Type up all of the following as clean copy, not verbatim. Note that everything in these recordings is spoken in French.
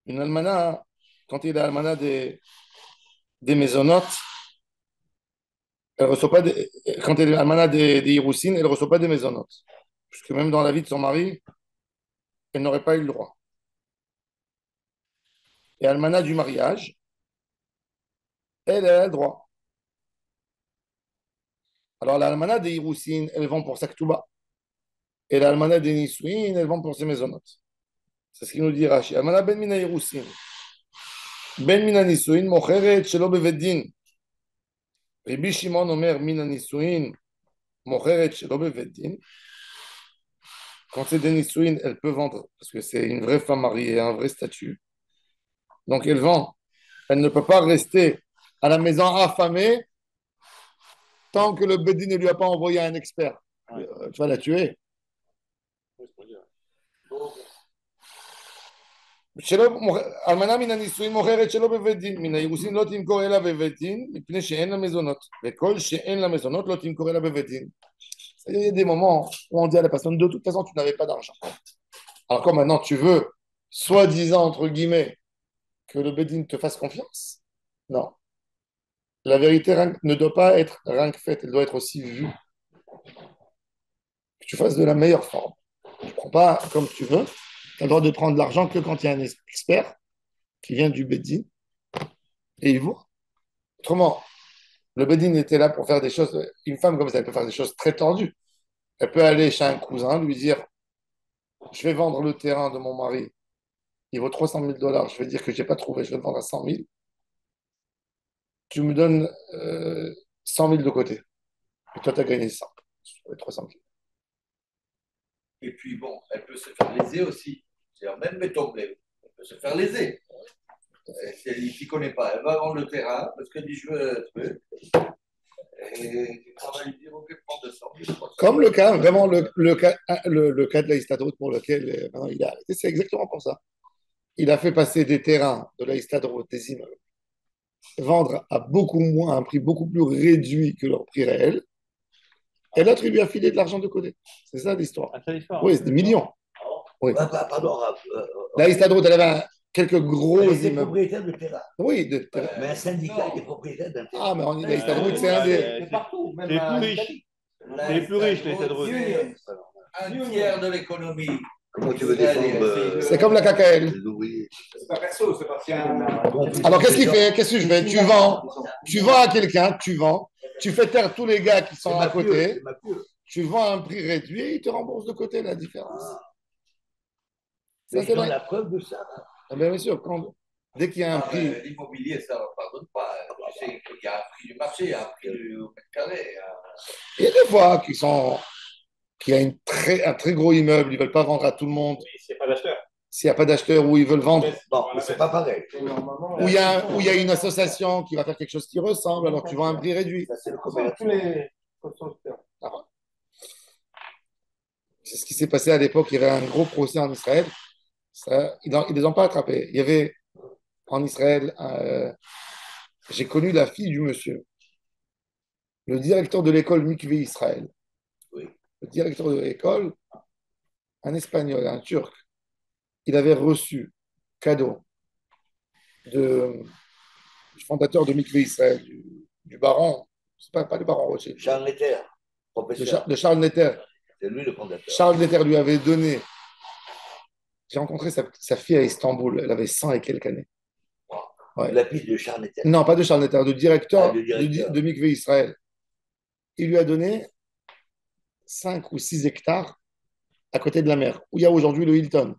Une almana, quand il est almana des mésonotes, elle reçoit pas des- quand elle est almana des Hiroussin, elle ne reçoit pas des mésonotes. Puisque même dans la vie de son mari, elle n'aurait pas eu le droit. Et almana du mariage, elle a le droit. Alors l'almana des Hiroussin, elle vend pour sa ketouba. Et l'almana des Nisouin, elle vend pour ses mésonotes. C'est ce qu'il nous dit Rashi. Almana ben mina Hiroussin. Ben mina Nisouin, mocheret shelo bevedin. Rabbi Shimon omer mina Nisouin, mocheret shelo bevedin. Quand c'est des Nisouin, elle peut vendre parce que c'est une vraie femme mariée, un vrai statut. Donc elle vend. Elle ne peut pas rester à la maison affamée tant que le Bedin ne lui a pas envoyé un expert. Tu vas la tuer. אלמנה מן הנישואין מוכרת שלא בבית דין, מן האירוסין לא תמכור אלא בבית דין, מפני שאין לה מזונות, וכל שאין לה מזונות לא תמכור אלא בבית דין. Il y a des moments où on dit à la personne, de toute façon, tu n'avais pas d'argent. Alors quand maintenant tu veux, soi-disant, entre guillemets, que le Bedin te fasse confiance, non. La vérité ne doit pas être rien que faite, elle doit être aussi vue. Que tu fasses de la meilleure forme. Tu ne prends pas comme tu veux. Tu as le droit de prendre de l'argent que quand il y a un expert qui vient du Bedin et il voit. Autrement, le Bedin était là pour faire des choses. Une femme comme ça, elle peut faire des choses très tordues. Elle peut aller chez un cousin, lui dire, je vais vendre le terrain de mon mari. Il vaut 300 000 dollars. Je vais dire que je n'ai pas trouvé. Je vais le vendre à 100 000. Tu me donnes 100 000 de côté. Et toi, tu as gagné 100. Sur les 300 000. Et puis bon, elle peut se faire léser aussi. C'est-à-dire même méthode, elle peut se faire léser. Si elle ne s'y connaît pas, elle va vendre le terrain parce qu'elle dit je veux un truc. Et on va lui dire ok, prends 200 000. Comme le cas, vraiment, le cas de la Histadrout pour lequel il a arrêté, c'est exactement pour ça. Il a fait passer des terrains de la Histadrout, des immeubles, vendre à beaucoup moins, à un prix beaucoup plus réduit que leur prix réel, et l'autre, il lui a filé de l'argent de côté. C'est ça l'histoire. Ah, c'est l'histoire. Oui, c'est des millions. Oui. Pardon, La Histadrout, elle avait quelques gros elle était immeubles. propriétaire de terrain. Oui, de terrain. Mais un syndicat était propriétaire d'un terrain. Ah, mais on dit la Histadrout, c'est un des. C'est partout. C'est les plus riches. C'est les plus riches, les Cédros. Un tiers de l'économie. Comment tu veux défendre C'est comme la KKL. les ouvriers? C'est pas perso, c'est parce qu'il y a un. Alors, qu'est-ce qu'il fait? Qu'est-ce que je fais? Tu vends à quelqu'un, tu vends, tu fais taire tous les gars qui sont à côté, tu vends à un prix réduit et il te rembourse de côté la différence. Mais Ça, c'est la preuve de ça. Ah ben, bien sûr, dès qu'il y a un prix. L'immobilier, ça ne pardonne pas. Tu sais qu'il y a un prix du marché, il y a un prix du mètre carré. Il y a des fois qu'il y a un très gros immeuble, ils ne veulent pas vendre à tout le monde. C'est pas d'acheteur. S'il n'y a pas d'acheteur ou ils veulent vendre, Non, mais c'est pas pareil. ou il y a une association qui va faire quelque chose qui ressemble, alors tu vends à un prix réduit. Ça, c'est le Tous commerce. les constructeurs. Ah ouais. C'est ce qui s'est passé à l'époque. Il y avait un gros procès en Israël. Ils ne les ont pas attrapés. Il y avait en Israël, j'ai connu la fille du monsieur, le directeur de l'école Mikvé Israël. Oui. Le directeur de l'école, un Espagnol, un Turc, il avait reçu cadeau du fondateur de Mikvé Israël, du baron, c'est pas le baron Rothschild, Charles Netter, professeur. de Charles Netter. C'est lui le fondateur. Charles Netter lui avait donné. J'ai rencontré sa fille à Istanbul, elle avait 100 et quelques années. Ouais. La fille de Charles Netter. Non, pas de Charles Netter, de directeur, le directeur. de Mikvé Israël. Il lui a donné 5 ou 6 hectares à côté de la mer, où il y a aujourd'hui le Hilton.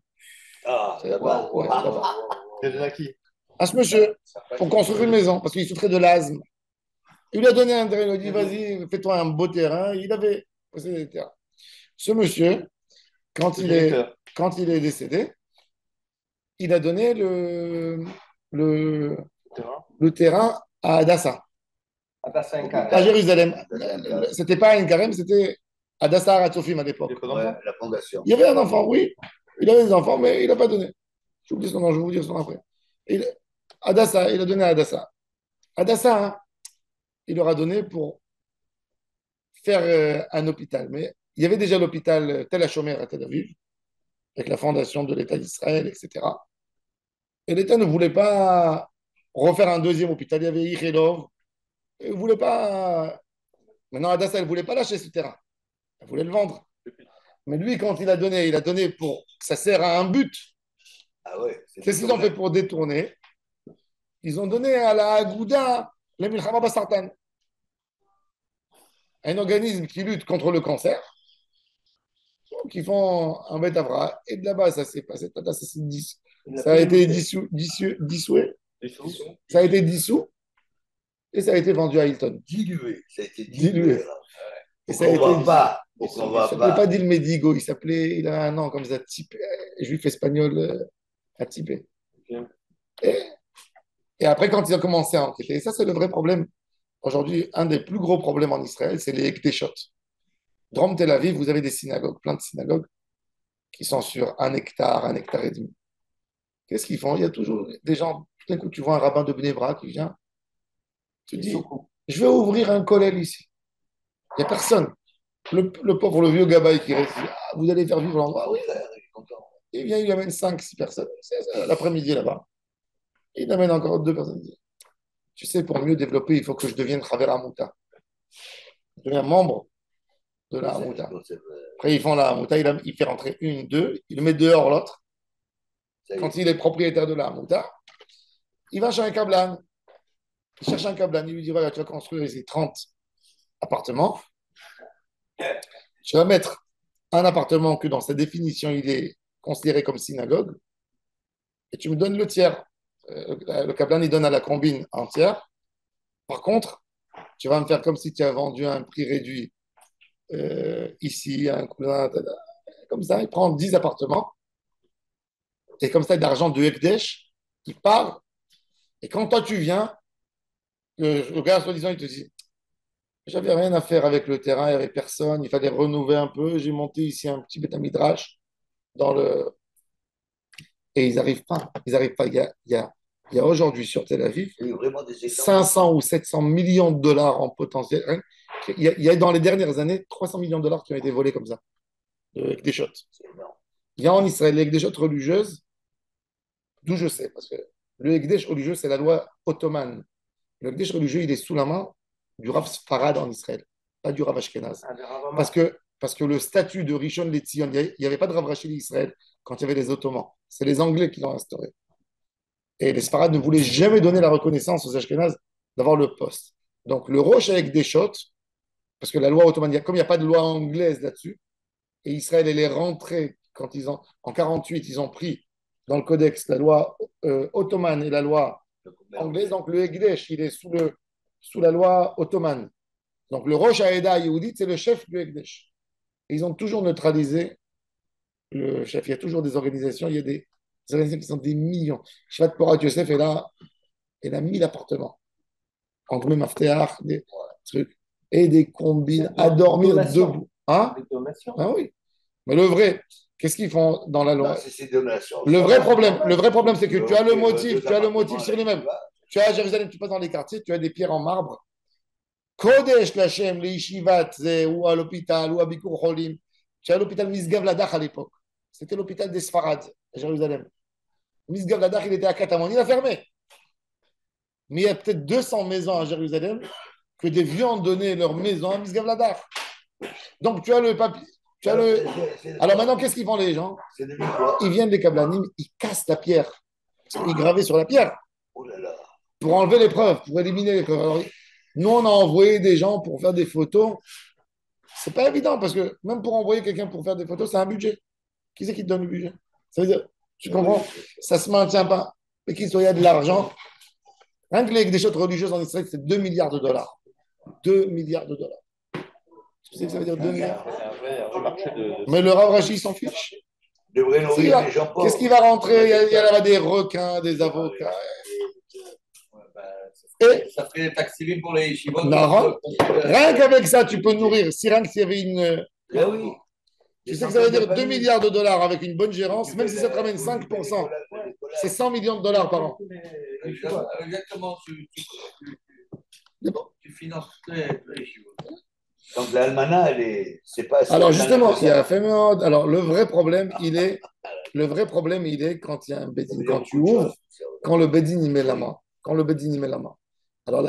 Ah, C'est là-bas. ouais, là-bas. C'est de qui? À ce monsieur, pour construire une maison, parce qu'il souffrait de l'asthme. Il lui a donné un terrain, il lui a dit, vas-y, fais-toi un beau terrain. Il avait possédé des terrains. Ce monsieur, quand il est décédé, il a donné le, le terrain à Adassa, à Jérusalem. C'était pas un carême, c'était Adassa Haratzofim à l'époque. Ouais, la fondation. Il y avait un enfant, oui. Il avait des enfants, mais il n'a pas donné. J'oublie son nom, je vais vous dire son nom après. Adassa, il a donné à Adassa. Adassa, hein, il leur a donné pour faire un hôpital. Mais il y avait déjà l'hôpital Tel HaShomer à Tel Aviv, avec la fondation de l'État d'Israël, etc. Et l'État ne voulait pas refaire un deuxième hôpital. Il y avait Ichilov. Il ne voulait pas. Maintenant, Hadassah, elle ne voulait pas lâcher ce terrain. Elle voulait le vendre. Mais lui, quand il a donné pour. Ça sert à un but. Ah ouais. Qu'est-ce qu'ils ont fait pour détourner? Ils ont donné à la Agouda le Milchama Basartan, un organisme qui lutte contre le cancer, qui font un bête avra. Et de là-bas, ça s'est passé. Ça a été dissous. Ça a été dissous et ça a été vendu à Hilton. Dilué. Ça a été Dilué. dilué. Et On ça a été va pas. Il On ne va s'appelait pas pas. Dilmedigo, il a un nom comme ça, type, juif espagnol à typer. Et, et après, quand ils ont commencé à enquêter, et ça c'est le vrai problème. Aujourd'hui, un des plus gros problèmes en Israël, c'est les Ekdeshot. Drom Tel Aviv, vous avez des synagogues, plein de synagogues, qui sont sur 1 hectare et demi. Qu'est-ce qu'ils font? Il y a toujours des gens, tout d'un coup, tu vois un rabbin de Bnebra qui vient, tu dis, je vais ouvrir un kollel ici. Il n'y a personne. Le pauvre, le vieux gabaï qui reste, ah, vous allez faire vivre l'endroit. Oui, il vient, il amène 5, 6 personnes. C'est l'après-midi là-bas. Il amène encore 2 personnes. Tu sais, pour mieux développer, il faut que je devienne Chaver Hamouta. Je deviens membre de la Hamouta. Après, ils font la Hamouta, il fait rentrer une, deux, il met dehors l'autre. Quand il est propriétaire de la Hamouta, il va chez un Kablan. Il cherche un Kablan. Il lui dit voilà, tu vas construire ici 30 appartements. Tu vas mettre un appartement que dans sa définition, il est considéré comme synagogue. Et tu me donnes le tiers. Le Kablan, il donne à la combine entière. Par contre, tu vas me faire comme si tu as vendu à un prix réduit ici, à un cousin, comme ça, il prend 10 appartements. Et comme ça, d'argent de Ekdesh, il part. Et quand toi, tu viens, le gars, soi-disant, il te dit, j'avais rien à faire avec le terrain, il n'y avait personne, il fallait renouveler un peu. J'ai monté ici un petit Beth Midrash dans le. Et ils n'arrivent pas. Ils n'arrivent pas. Il y a aujourd'hui sur Tel Aviv Il y a eu vraiment des exemples. 500 ou 700 millions de dollars en potentiel. Il y a dans les dernières années 300 millions de dollars qui ont été volés comme ça, avec des shots. C'est énorme. Il y a en Israël avec des shots religieuses, d'où je sais, parce que le Ekdesh religieux, c'est la loi ottomane. Le Ekdesh religieux, il est sous la main du Rav Sfarad en Israël, pas du Rav Ashkenaz. Parce que le statut de Rishon LeZion, il n'y avait pas de Rav Rashi d'Israël quand il y avait les Ottomans. C'est les Anglais qui l'ont instauré. Et les Sfarad ne voulaient jamais donner la reconnaissance aux Ashkenaz d'avoir le poste. Donc le Rosh avec des shots, parce que la loi ottomane, comme il n'y a pas de loi anglaise là-dessus, et Israël, elle est rentrée quand en 48, ils ont pris dans le codex la loi ottomane et la loi anglaise. Donc le Ekdesh, il est sous la loi ottomane. Donc le Rosh Haïda Yehoudit, c'est le chef du Ekdesh. Et ils ont toujours neutralisé le chef. Il y a toujours des organisations, il y a des organisations qui sont des millions. Shvat Porat Yosef elle a 1000 appartements. En Gmé Mafteach, des trucs. Et des combines à dormir debout. Hein? Ah oui. Mais le vrai, qu'est-ce qu'ils font dans la loi? Le vrai problème, c'est que tu as le motif sur les mêmes. Tu as à Jérusalem, tu passes dans les quartiers, tu as des pierres en marbre. Kodesh Lachem, les Yeshivat, ou à l'hôpital, ou à Bikur Cholim. Tu as l'hôpital Misgav Ladach à l'époque. C'était l'hôpital des Sfarad à Jérusalem. Misgav Ladach, il était à Katamon. Il a fermé. Mais il y a peut-être 200 maisons à Jérusalem que des vieux ont donné leur maison à Misgav Ladach. Donc tu as le papier. Alors maintenant, qu'est-ce qu'ils font les gens? Ils viennent des Kablanim, ils cassent la pierre. Ils gravaient sur la pierre. Pour enlever les preuves, pour éliminer les preuves. Alors, nous, on a envoyé des gens pour faire des photos. C'est pas évident parce que même pour envoyer quelqu'un pour faire des photos, c'est un budget. Qui c'est qui te donne le budget? Ça veut dire, tu comprends? Ça se maintient pas. Mais qu'il y a de l'argent. Rien que les des choses religieuses en Israël, c'est 2 milliards de dollars. 2 milliards de dollars. Tu sais que ça veut dire 2 milliards? Mais le Rav Rashi, il s'en fiche. Qu'est-ce qui va rentrer? Il y a là-bas des requins, des avocats. Ça ferait des taxis pour les yeshivot. Non, rien qu'avec ça, tu peux nourrir. Si rien que s'il y avait une. Ah oui. Tu sais que ça veut dire 2 milliards de dollars avec une bonne gérance, même si ça te ramène 5%, c'est 100 millions de dollars par an. Exactement. Tu finances les yeshivot. Donc l'almana, c'est pas. Alors justement, il y a fait. Alors le vrai problème, il est Le vrai problème, il est quand il y a un Ça bedin, veut dire quand tu beaucoup de ouvres, choses, ça. quand le bedin y met la main. Quand le bedin y met la main. Alors,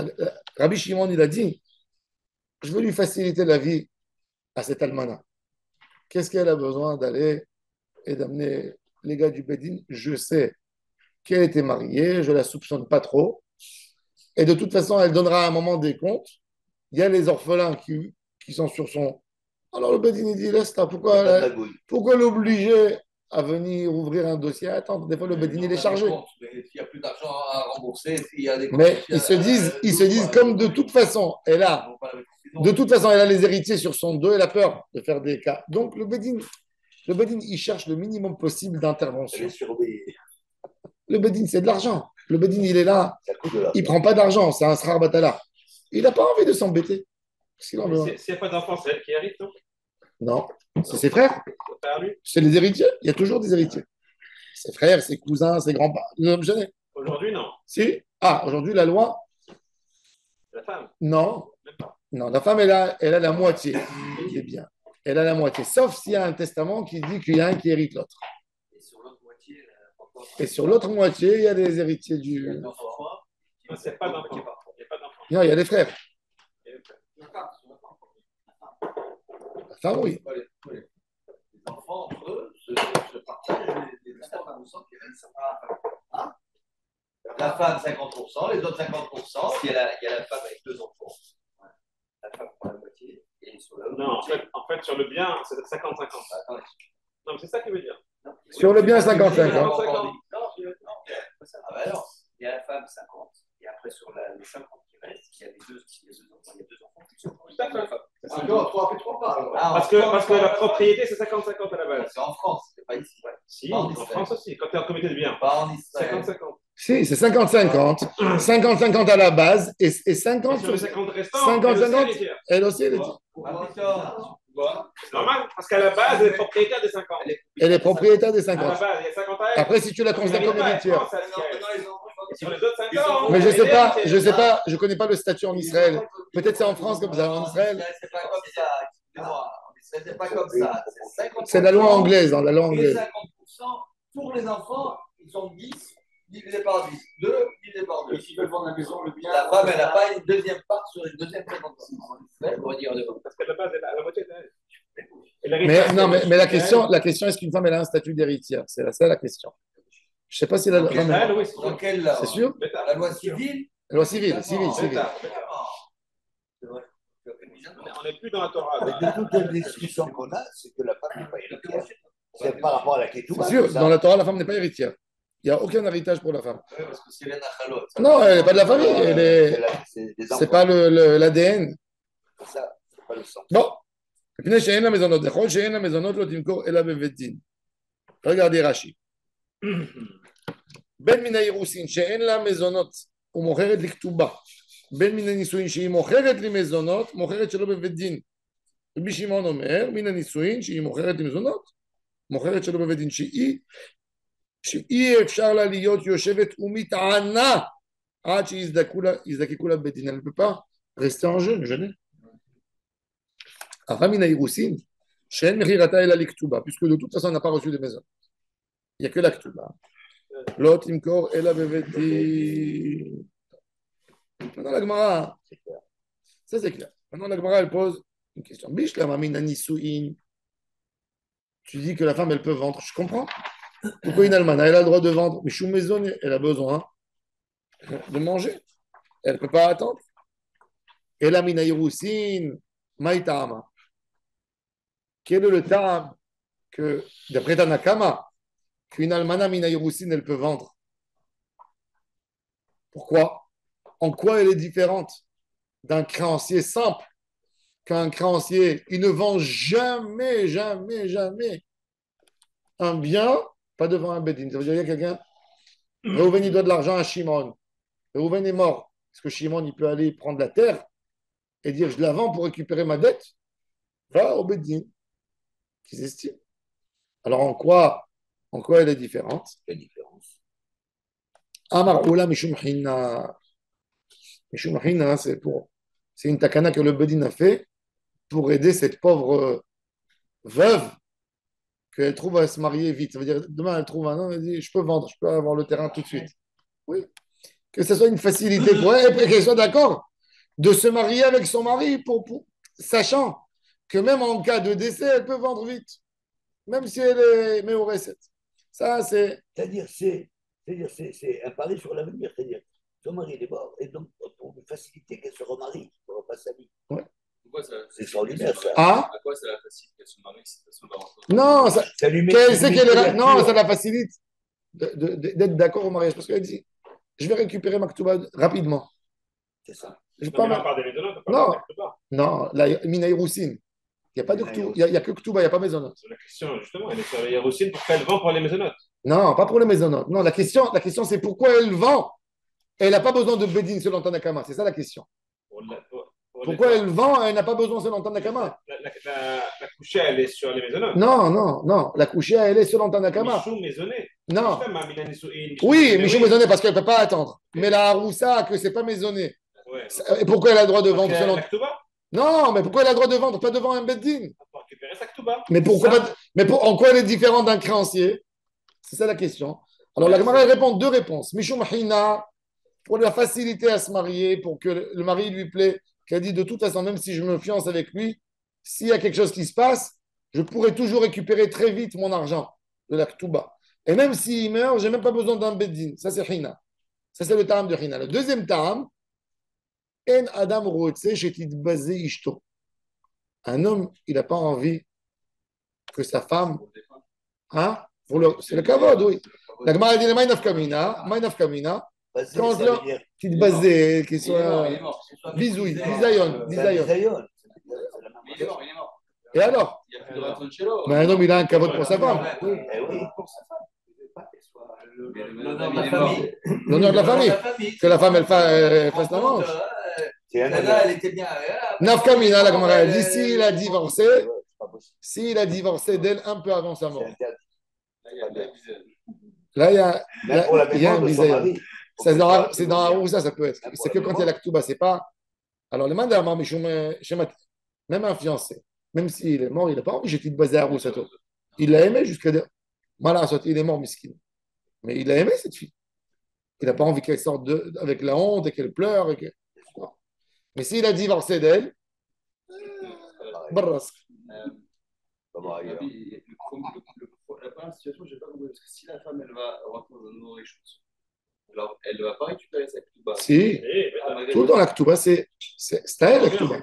Rabbi Shimon, il a dit, je veux lui faciliter la vie à cette almana. Qu'est-ce qu'elle a besoin d'aller et d'amener les gars du bedin? Je sais qu'elle était mariée, je la soupçonne pas trop. Et de toute façon, elle donnera à un moment des comptes. Il y a les orphelins qui sont sur son. Alors le Bedin il dit laisse là, Il n'y a pas de magouille. pourquoi l'obliger à venir ouvrir un dossier? Attends, des fois le Bedin il est chargé. Mais s'il n'y a plus d'argent à rembourser, s'il y a des Mais ils se disent comme de toute façon, de toute façon, elle a les héritiers sur son dos, elle a peur de faire des cas. Donc le Bedin il cherche le minimum possible Elle d'intervention. est surveillée. Le Bedin c'est de l'argent. Le Bedin il est là, Ça coûte de l'argent. il prend pas d'argent, c'est un srar batala. Il n'a pas envie de s'embêter. S'il en veut. S'il n'y a pas d'enfant, c'est elle qui hérite, non? Non, c'est ses frères, Son frère, lui. c'est les héritiers. Il y a toujours des héritiers. Ses frères, ses cousins, ses grands-parents. Jamais. Aujourd'hui, non. Si. Ah, aujourd'hui, la loi, La femme, non. même pas. Non, la femme, elle a la moitié, qui est bien. Elle a la moitié. Sauf s'il y a un testament qui dit qu'il y a un qui hérite l'autre. Et sur l'autre moitié, Et sur l'autre moitié, il y a des héritiers du. Non, c'est pas d'enfant. Il n'y a pas d'enfant. Non, il y a des frères. Il y a des frères. La femme, oui. Les enfants, entre eux, se partagent les enfants. La femme, 50%, les autres 50%. il y a la femme avec 2 enfants. La femme prend la moitié. Et sur l'autre Non, moitié, en fait, sur le bien, c'est 50-50. Non, mais c'est ça qu'il veut dire. Sur le bien, 55 Non, ans. non, Ah bah alors, il y a la femme 50, et après sur les 50 qui restent, il y a les deux enfants, il y a 2 enfants qui sont Tout à fait. Encore 3 parts. Parce que la propriété, c'est 50-50 à la base. C'est en France, c'est pas ici. Si, Pas en en Israël. France aussi, quand tu es en comité de biens. Pas en Israël. 50-50. Si, c'est 50-50. 50-50 à la base et 50 Et sur les 50 restants, 50-50, elle aussi héritière. elle aussi, elle est. Ah, putain. C'est normal, parce qu'à la base, elle est propriétaire des 50. Elle est propriétaire des À la 50. base, il y a 50 à elle. Après, si tu la considères comme héritière. Et sur les autres 50, Mais je sais pas, je connais pas le statut en Israël. Peut-être c'est en France comme ça, en Israël. C'est pas comme ça, excusez-moi. C'est pas comme ça. C'est 50%. C'est la loi anglaise, la loi Et anglaise. 50% pour les enfants, ils sont 10 divisé par 10. 2 divisé par 2. Et s'ils veulent vendre la maison, le bien. La femme, elle n'a pas une deuxième part sur une deuxième 50%. En Israël, on va dire parce qu'à la base, elle a la moitié d'elle. Mais non, mais la question, est-ce qu'une femme elle a un statut d'héritière? C'est ça la question. Je sais pas si la loi. Elle, oui, c'est dans quelle loi? C'est sûr? La loi civile. La loi civile, civile. C'est vrai. On n'est plus dans la Torah. Mais de toute la discussion qu'on a, c'est que la femme n'est pas héritière. C'est par rapport à la question. C'est sûr, dans la Torah, la femme n'est pas héritière. Il n'y a aucun héritage pour la femme. Oui, parce que c'est les nachalot. Non, elle n'est pas de la famille. Elle est. C'est pas l'ADN. C'est ça, c'est pas le sang. Bon. מפני שאין לה מזונות, לכל שאין לה מזונות לא תמכור אלא בבית דין. regardez רש"י. בין מן האירוסין שאין לה מזונות ומוכרת לכתובה, בין מן הנישואין שהיא מוכרת למזונות, מוכרת שלא בבית דין. רבי שמעון אומר, מן הנישואין שהיא מוכרת למזונות, מוכרת שלא בבית דין, שאי אפשר לה להיות יושבת ומתענה עד שיזדקקו לה בבית דין. Elle ne peut pas rester en jeûne. Ramina Irousin, Shen Mechirata El Aliktuba, puisque de toute façon, on n'a pas reçu de maison. Il n'y a que la Ktuba. L'autre Imkor El Abeveti. Maintenant, la Gemara, ça c'est clair. Maintenant, la Gemara, elle pose une question. Bishla Mamina Nisuin. Tu dis que la femme, elle peut vendre. Je comprends. Pourquoi une Almana, elle a le droit de vendre? Mais Chou Maison, elle a besoin de manger. Elle ne peut pas attendre. El Amina Irousin, Maïtama. Quel est le terme que, d'après Tanakama, qu'une almana mina Yerousin, elle peut vendre? Pourquoi? En quoi elle est différente d'un créancier simple qu'un créancier? Il ne vend jamais un bien, pas devant un bedin. Ça veut dire qu'il y a quelqu'un, Reuven, il doit de l'argent à Shimon. Reuven est mort. Est-ce que Shimon, il peut aller prendre la terre et dire, je la vends pour récupérer ma dette? Va au bedin. Qu'ils estiment. Alors en quoi elle est différente? Quelle différence? Amar Ola Mishum Hina. Mishum Hina, c'est une takana que le Bedin a fait pour aider cette pauvre veuve qu'elle trouve à se marier vite. Ça veut dire, demain, elle trouve un homme, elle dit, je peux vendre, je peux avoir le terrain tout de suite. Oui. Que ce soit une facilité pour elle et qu'elle soit d'accord de se marier avec son mari sachant que même en cas de décès, elle peut vendre vite, même si elle est mais au recette. Ça, c'est. C'est-à-dire, c'est un pari sur l'avenir. C'est-à-dire, son mari il est mort, et donc, pour lui faciliter qu'elle se remarie, pour repasse sa vie. Ouais. C'est extraordinaire, ça. Ah À quoi ça la facilite qu'elle se marie si de toute façon, elle va rentrer non, ça, Ça lui met qu'elle sait une qu'elle est. Non, couverture. ça la facilite d'être d'accord au mariage. Parce qu'elle dit je vais récupérer ma Ktuba rapidement. C'est ça. Je Non, mais pas on parle des maisonnotes, on Non, parle des Ktuba. non, la Mina Iroussine. Il n'y a pas de Ktuba. Il y a que Ktuba, il n'y a pas Maisonot. La question, justement, elle est sur les Héroussines pour qu'elle vend pour les maisonnotes. Non, pas pour les Maisonot. Non, la question c'est pourquoi elle vend. Elle n'a pas besoin de Bedin selon Tanakama. C'est ça la question. Pourquoi elle vend, elle n'a pas besoin selon Tanakama. La couchée, elle est sur les maisonnotes. Non, non, non. La couchée, elle est selon Tanakama. Michou maisonné. Non. Oui, Oui, Michou maisonné parce qu'elle ne peut pas attendre. Mais la Haroussa, que c'est pas maisonné. Ouais. Et pourquoi elle a le droit de vendre selon. La Ktuba, Non, mais pourquoi elle a le droit de vendre pas devant un Bedin. pour récupérer sa Ktuba. Mais pourquoi Ça, pas... Mais en quoi elle est différente d'un créancier? C'est ça la question. Alors la Gemara répond deux réponses. Mishum Hina, pour la faciliter à se marier, pour que le mari lui plaît, qu'elle dit de toute façon, même si je me fiance avec lui, s'il y a quelque chose qui se passe, je pourrai toujours récupérer très vite mon argent de la Ktuba. Et même s'il meurt, je n'ai même pas besoin d'un Beddin. Ça, c'est Hina. Ça, c'est le Ta'am de Hina. Le deuxième Ta'am, En Adam Rotse Shetit Bazé Ishto. Un homme, il n'a pas envie que sa femme. Hein, c'est le kavod, oui. La Gemara dit Maïnaf Kamina, Maïnaf Kamina. Vas-y, Quand ça je veut dire. qu'il basé, qu'il Il est mort, soit il est mort. C'est soit bisouille, méprisé, bisayon, C'est un bisayon. bisayon. Mais il est mort, il est mort. Et alors? il n'y a plus de Razoncello. Mais un homme, il a un kavod pour sa femme. Eh oui. Pour sa femme. Il ne veut pas qu'elle soit L'honneur de la famille. L'honneur de la famille. Que la femme, elle fasse la manche. C'est un Celle-là, honneur. elle était bien. Nafkamina, la Gemara, elle dit s'il a Ouais, divorcé, c'est pas possible. s'il a divorcé d'elle un peu avant sa C'est mort. interdit. Là, il y a de la visée. Là, il y a, Même pour la il y a un maison de son bisayon. mari. C'est dans la roue, ça peut être. Même pour C'est la que quand il y a la Ktuba, c'est pas. Alors, le mandamar, même un fiancé, même s'il est mort, il n'a pas envie, j'étais basé à Roussato. Il l'a aimé jusqu'à. Voilà, il est mort, miskin. Mais il a aimé cette fille. Il n'a pas envie qu'elle sorte avec la honte et qu'elle pleure. Non. Mais s'il a divorcé d'elle, barras. Comment ailleurs. La première situation, je n'ai pas compris. Parce que si la femme, elle va rentrer dans un nouveau riche, alors elle ne va pas récupérer sa Ktuba. Si, tout dans la Ktuba, c'est à elle la Ktuba.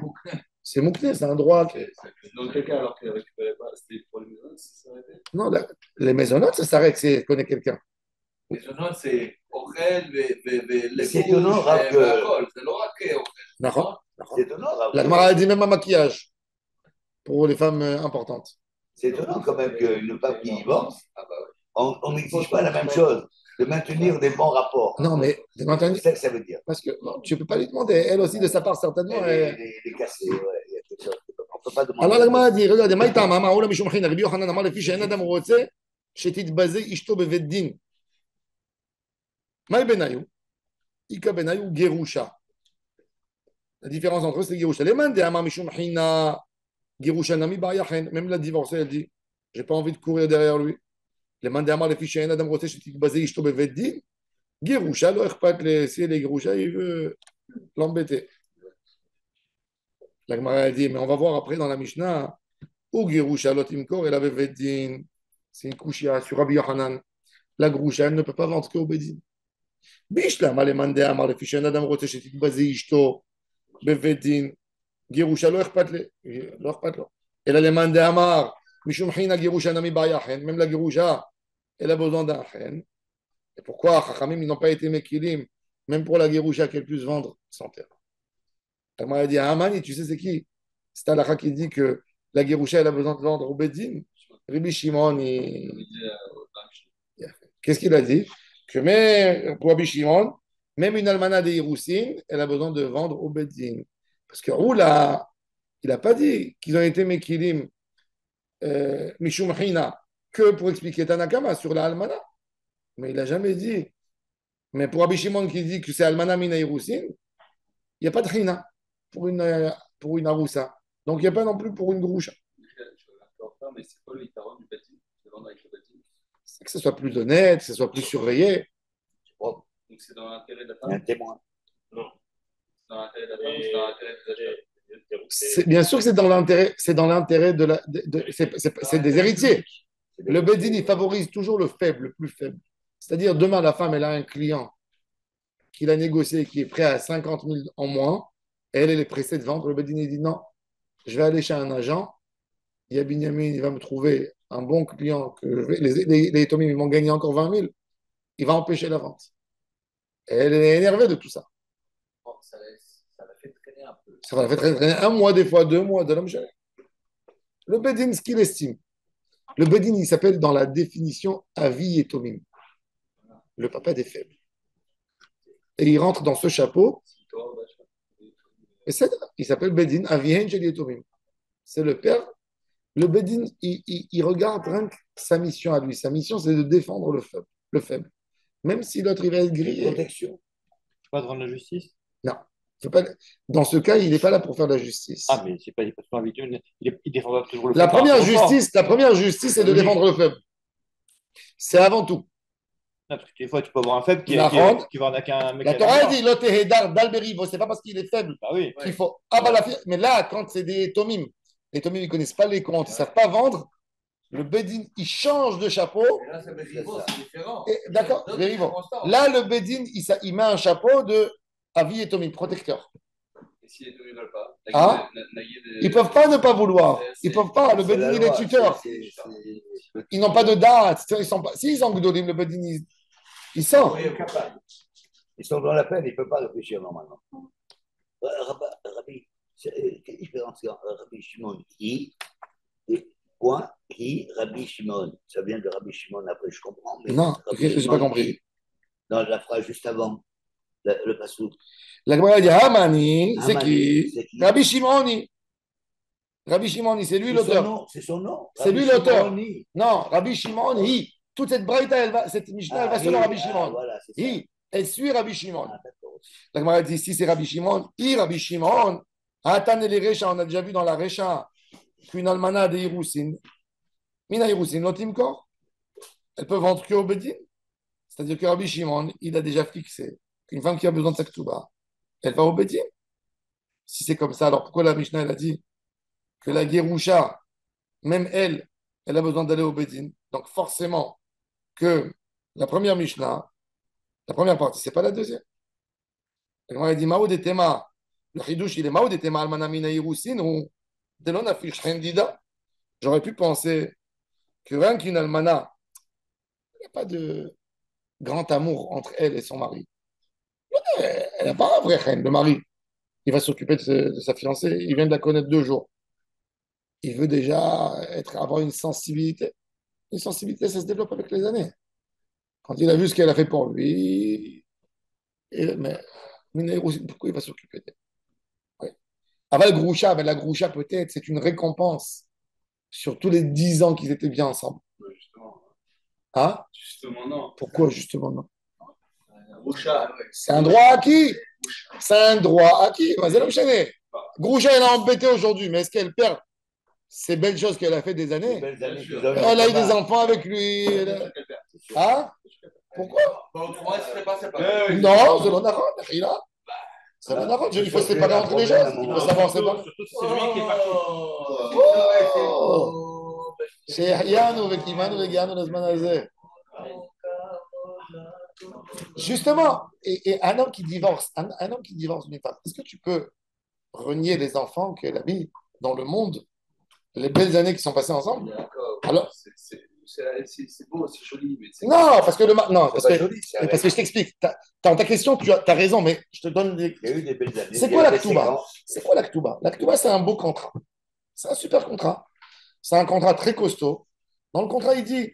C'est Moukné, c'est un droit. Dans quel cas, alors qu'elle ne récupérait pas, c'était pour les maisons, ça s'arrêtait. Non, les maisonnotes, ça s'arrête si elle connaît quelqu'un. Les honneurs, c'est Ochel, les C'est étonnant, Rav, que- c'est l'oracle, Ochel. D'accord. C'est étonnant. La Gemara a dit même un maquillage pour les femmes importantes. C'est étonnant quand même qu'une femme qui divorce, Ah bah ouais. on n'exige pas la même chose, de maintenir des bons rapports. Non, mais t'as entendu? C'est ça que ça veut dire. Parce que non, tu ne peux pas lui demander. Elle aussi, de sa part, certainement. Les casser, ouais. Il y a quelque chose. On ne peut pas demander. Alors, la Gemara a dit regarde, Maïta, Mama, Ola, Mishum China, Rabbi Yochanan, Amar, le fils, Shein Adam Rotse, Shetitbazé, Ishto, Beved Din. Maï Benayu, Ika Benayu, Gerusha. La différence entre eux, c'est Gerusha. Les Mandé, Amar, Mishum China, Gerusha, Nami, Bayachen. Même la divorcée, elle dit j'ai pas envie de courir derrière lui. Les Mandé, Amar, le fils, Shein Adam Rotse, Shetitbazé, Ishto, Beved Din. Gerusha, lo echpat, si elle est Gerusha, il veut l'embêter. La Gemara a dit, mais on va voir après dans la Mishnah, où Gerusha Lotimkor, elle avait Veddin. C'est une couchia sur Rabbi Yochanan. La Gerusha, elle ne peut pas vendre qu'au Bedin. Bishlam, allez, mandé Amar, le fichier Nadam Rote, Shetit Bazé Ishto, Beveddin. Gerusha, lo echpat lo. Elle a les mandé Amar, Mishum Hina, Gerusha Nami Bayachen. Même la Gerusha, elle a besoin d'un chen. Et pourquoi Chachamim, ils n'ont pas été Mekilim, même pour la Gerusha qu'elle puisse vendre sans terre. Elle m'a dit, Amani, tu sais c'est qui? C'est Alakha qui dit que la Gerusha, elle a besoin de vendre au Bedin. Rabbi Shimon, qu'est-ce qu'il a dit? Que même, pour Rabbi Shimon, même une almana de Hiroussin, elle a besoin de vendre au Bedin. Parce que Oula, il n'a pas dit qu'ils ont été Mekilim, Mishum Hina, que pour expliquer Tanakama sur la almana. Mais il n'a jamais dit. Mais pour Rabbi Shimon qui dit que c'est almana mina Hiroussin, il n'y a pas de Hina pour une Aroussa. Donc, il n'y a pas non plus pour une Groucha. Mais c'est quoi le Yitaron du bâtiment? c'est que ce soit plus honnête, que ce soit plus surveillé. Propre. Donc c'est dans l'intérêt de la Il y a un femme, témoin. c'est dans l'intérêt de la femme, c'est dans l'intérêt des acheteurs. Bien sûr que c'est dans l'intérêt c'est des héritiers. Le Bedin, il favorise toujours le faible, le plus faible. C'est-à-dire, demain, la femme, elle a un client qu'il a négocié, qui est prêt à 50 000 en moins, et elle est pressée de vendre. Le Bedin, il dit non, je vais aller chez un agent. Il y a Binyamin, il va me trouver un bon client, les Tomim, ils vont gagner encore 20 000. Il va empêcher la vente. Et elle est énervée de tout ça. Bon, ça l'a fait traîner un peu. Ça va faire traîner un mois, des fois 2 mois de l'homme gêné. Le Bedin, ce qu'il estime. Le Bedin, il s'appelle dans la définition Avi et Tomim, le papa des faibles. Et il rentre dans ce chapeau, et il s'appelle Bedin Avi et Tomim. C'est le père. Le Bedin, il regarde rien que sa mission à lui. Sa mission, c'est de défendre le faible. Même si l'autre, il va être grillé. Protection. Pas de rendre la justice? Non. Pas, dans ce cas, il n'est pas là pour faire de la justice. Ah, mais c'est pas des personnes habituelles. Il défend pas toujours le La faible par première rapport au fort. justice, c'est de défendre le faible. C'est avant tout. Non, parce que des fois, tu peux avoir un faible qui La va ronde. arnaquer un mec La à Torah la dit Lotehedar d'Alberivo, c'est pas parce qu'il est faible Bah oui. qu'il faut. Ah bah la mais là, quand c'est des Tomim, les Tomim, ils connaissent pas les comptes, ils savent pas vendre. Le Bedin, il change de chapeau. Et là, c'est différent. D'accord, D'autres Verivo. circonstances. Là, le Bedin, il met un chapeau de Avi et Tomim, protecteur. Et si les deux ne veulent pas, Ah. Ils peuvent pas ne pas vouloir. Ils peuvent pas. Le C'est Bedin, la il est loi, tuteur. c'est- Ils n'ont pas de date. Ils sont pas. S'ils sont Gdolim, le Bedin, il sort. Oui, capable. Ils sont dans la peine, ils ne peuvent pas réfléchir normalement. Rabbi, quelle différence entre Rabbi Shimon I et point I, Rabbi Shimon. Ça vient de Rabbi Shimon, après je comprends. Mais Non, Rabbi j'ai Shimon pas compris. I, dans la phrase juste avant, le passouk. La Gemara dit Hamani, c'est Hamani, qui? c'est qui? Rabbi Shimoni. Rabbi Shimoni, c'est lui C'est son l'auteur. nom, c'est son nom. C'est Rabbi lui l'auteur. Shimon I. Non, Rabbi Shimoni. Toute cette braïta, cette Mishnah, elle va selon Rabbi Shimon. Voilà, c'est ça. Elle suit Rabbi Shimon. Ah, d'accord. La Gemara dit ici, c'est Rabbi Shimon. Rabbi Shimon. Atan et les Recha, on a déjà vu dans la Recha qu'une almana de Hirousin, Mina Hirousin, Lotimkor, elle peut vendre que au Bedin. C'est-à-dire que Rabbi Shimon, il a déjà fixé qu'une femme qui a besoin de sa ketouba, elle va au Bedin. Si c'est comme ça, alors pourquoi la Mishnah, elle a dit que la Gerusha, même elle, elle a besoin d'aller au Bedin. Donc forcément que la première Mishnah, la première partie, c'est pas la deuxième. Elle m'a dit Mao de Tema, le Hidouche, il est Mao de Tema, Almanamina Hirousin, ou Delon affiche Rendida. J'aurais pu penser que rien qu'une almana, il n'y a pas de grand amour entre elle et son mari. Elle n'a pas un vrai reine, le mari. Il va s'occuper de sa fiancée, il vient de la connaître 2 jours. Il veut déjà avoir une sensibilité. Une sensibilité, ça se développe avec les années. Quand il a vu ce qu'elle a fait pour lui, mais pourquoi il va s'occuper d'elle? Ouais. Avec Groucha, la Groucha, peut-être, c'est une récompense sur tous les 10 ans qu'ils étaient bien ensemble. Justement. Hein? Justement, non. Pourquoi, justement, non? Groucha. C'est un droit acquis. C'est un droit acquis. Mais elle enchaîné. Groucha, elle a embêté aujourd'hui, mais est-ce qu'elle perd ces belles choses qu'elle a fait des années? Elle a eu des enfants avec lui. Hein? Pourquoi? Autrement, elle ne serait pas séparée. Non, c'est l'onarot, c'est l'onarot. Il faut se séparer entre les gens. Il faut savoir séparer. Surtout si c'est lui qui est parti. שהחיינו וקימנו והגיענו לזמן הזה. Justement, et un homme qui divorce, un homme qui divorce d'une femme, est-ce que tu peux renier les enfants qu'elle a mis dans le monde, les belles années qui sont passées ensemble? D'accord. Alors, c'est beau, c'est joli, mais c'est. non, parce que non, parce pas que, joli, c'est parce que je t'explique. Dans ta question, tu as raison, mais je te donne des. Il y a eu des belles années. C'est quoi la Ktouba? C'est quoi la Ktouba? La Ktouba, c'est un beau contrat. C'est un super contrat. C'est un contrat très costaud. Dans le contrat, il dit,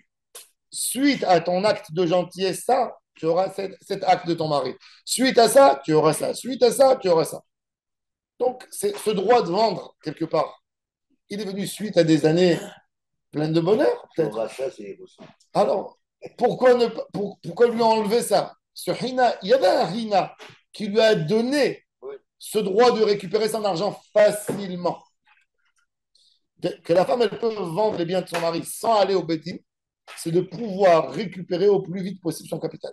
suite à ton acte de gentillesse, ça, tu auras cet acte de ton mari. Suite à ça, tu auras ça. Suite à ça, tu auras ça. Donc, c'est ce droit de vendre, quelque part, il est venu suite à des années pleines de bonheur, peut-être. Ça, c'est Alors, pourquoi lui enlever ça? Ce hina, il y avait un hina qui lui a donné ce droit de récupérer son argent facilement. Que la femme, elle peut vendre les biens de son mari sans aller au Betin. c'est de pouvoir récupérer au plus vite possible son capital.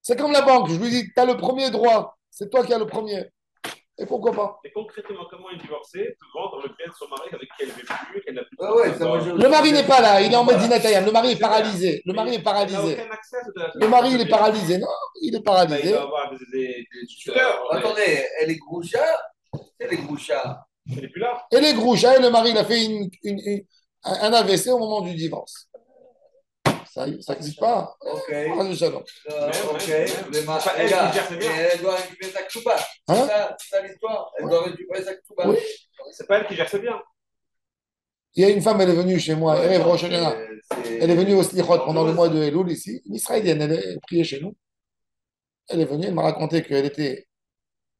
C'est comme la banque. Je lui dis, tu as le premier droit. C'est toi qui as le premier. Et pourquoi pas? Et concrètement, comment une divorcée peut vendre le bien de son mari avec qui elle ne vit plus, qu'elle n'a plus de Ouais, ouais, droit ça, moi, d'abord. Le mari n'est pas là. Il est en Voilà. Medina Tayam. Le mari est paralysé. Le mari est Elle n'a paralysé. aucun accès à Le mari, il est paralysé. Non, il est Là, il paralysé. doit avoir des tuteurs. Attendez, elle est groucha? Elle est groucha. Elle n'est plus là. Et les grouchas, et le mari, il a fait un AVC au moment du divorce. Ça n'existe pas. Ok. Ah, le shalom. Ok. C'est pas elle Les gars, qui gère ses et biens. elle doit récupérer sa ktuba. Hein? C'est ça l'histoire. Elle Ouais. doit récupérer sa ktuba. Oui. C'est pas elle qui gère ses biens. Il y a une femme, elle est venue chez moi, Erev Rosh Hashanah. Elle est venue au Slichot pendant le mois de Elul ici, une Israélienne, elle priait chez nous. Elle est venue, elle m'a raconté qu'elle était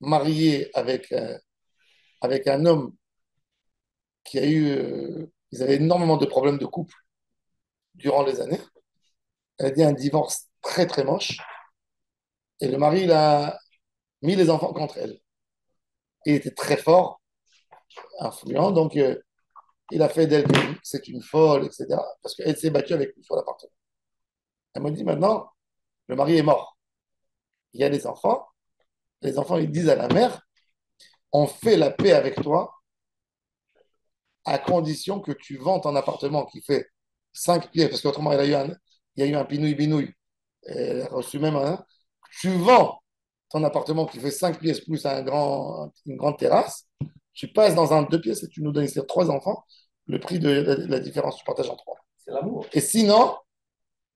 mariée avec un homme qui a ils avaient énormément de problèmes de couple durant les années. Elle a dit un divorce très très moche. Et le mari, il a mis les enfants contre elle. Il était très fort, influent, donc il a fait d'elle que c'est une folle, etc. Parce qu'elle s'est battue avec lui sur l'appartement. Elle m'a dit maintenant, le mari est mort. Il y a les enfants ils disent à la mère, on fait la paix avec toi à condition que tu vends ton appartement qui fait 5 pieds, parce qu'autrement il y a eu un pinouille-binouille. Elle a reçu même un. Tu vends ton appartement qui fait 5 pièces plus une grande terrasse, tu passes dans un 2 pièces et tu nous donnes ici 3 enfants, le prix de la différence, tu partages en 3. C'est l'amour. Et sinon,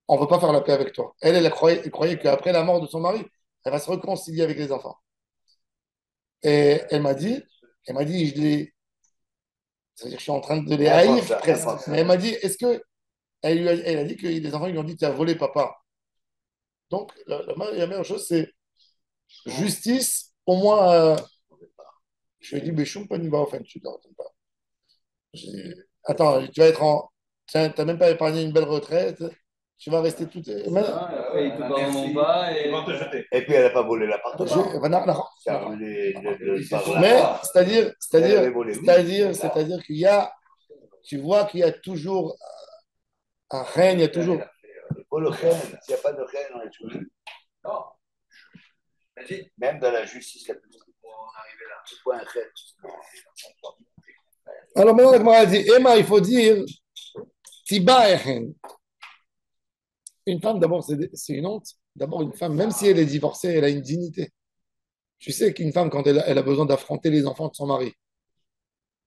on ne veut pas faire la paix avec toi. Elle croyait qu'après la mort de son mari, elle va se réconcilier avec les enfants. Et elle m'a dit, c'est-à-dire que je suis en train de les haïr presque. Mais elle m'a dit, est-ce que, elle a dit que les enfants lui ont dit, tu as volé papa. Donc, la meilleure chose, c'est justice, au moins, je lui ai dit, Béchoum, pas Niba, enfin, tu n'entends pas. Attends, tu vas être en. Tu n'as même pas épargné une belle retraite, tu vas rester tout. Après, il te bat en bas Ils et. vont te jeter. Et puis, elle n'a pas volé l'appartement. Mais, Mais c'est-à-dire qu'il y a. Tu vois qu'il y a toujours un règne, il y a toujours. il faut le règne. S'il n'y a pas de règne, on est tout. Non. Vas-y. Même dans la justice la plus stricte. Pour en arriver là. C'est pas un règne. Alors maintenant, la Gemara dit, Emma, il faut dire, Tiba Echen. Une femme, d'abord, c'est une honte. D'abord, une femme, même si elle est divorcée, elle a une dignité. Tu sais qu'une femme, quand elle a besoin d'affronter les enfants de son mari,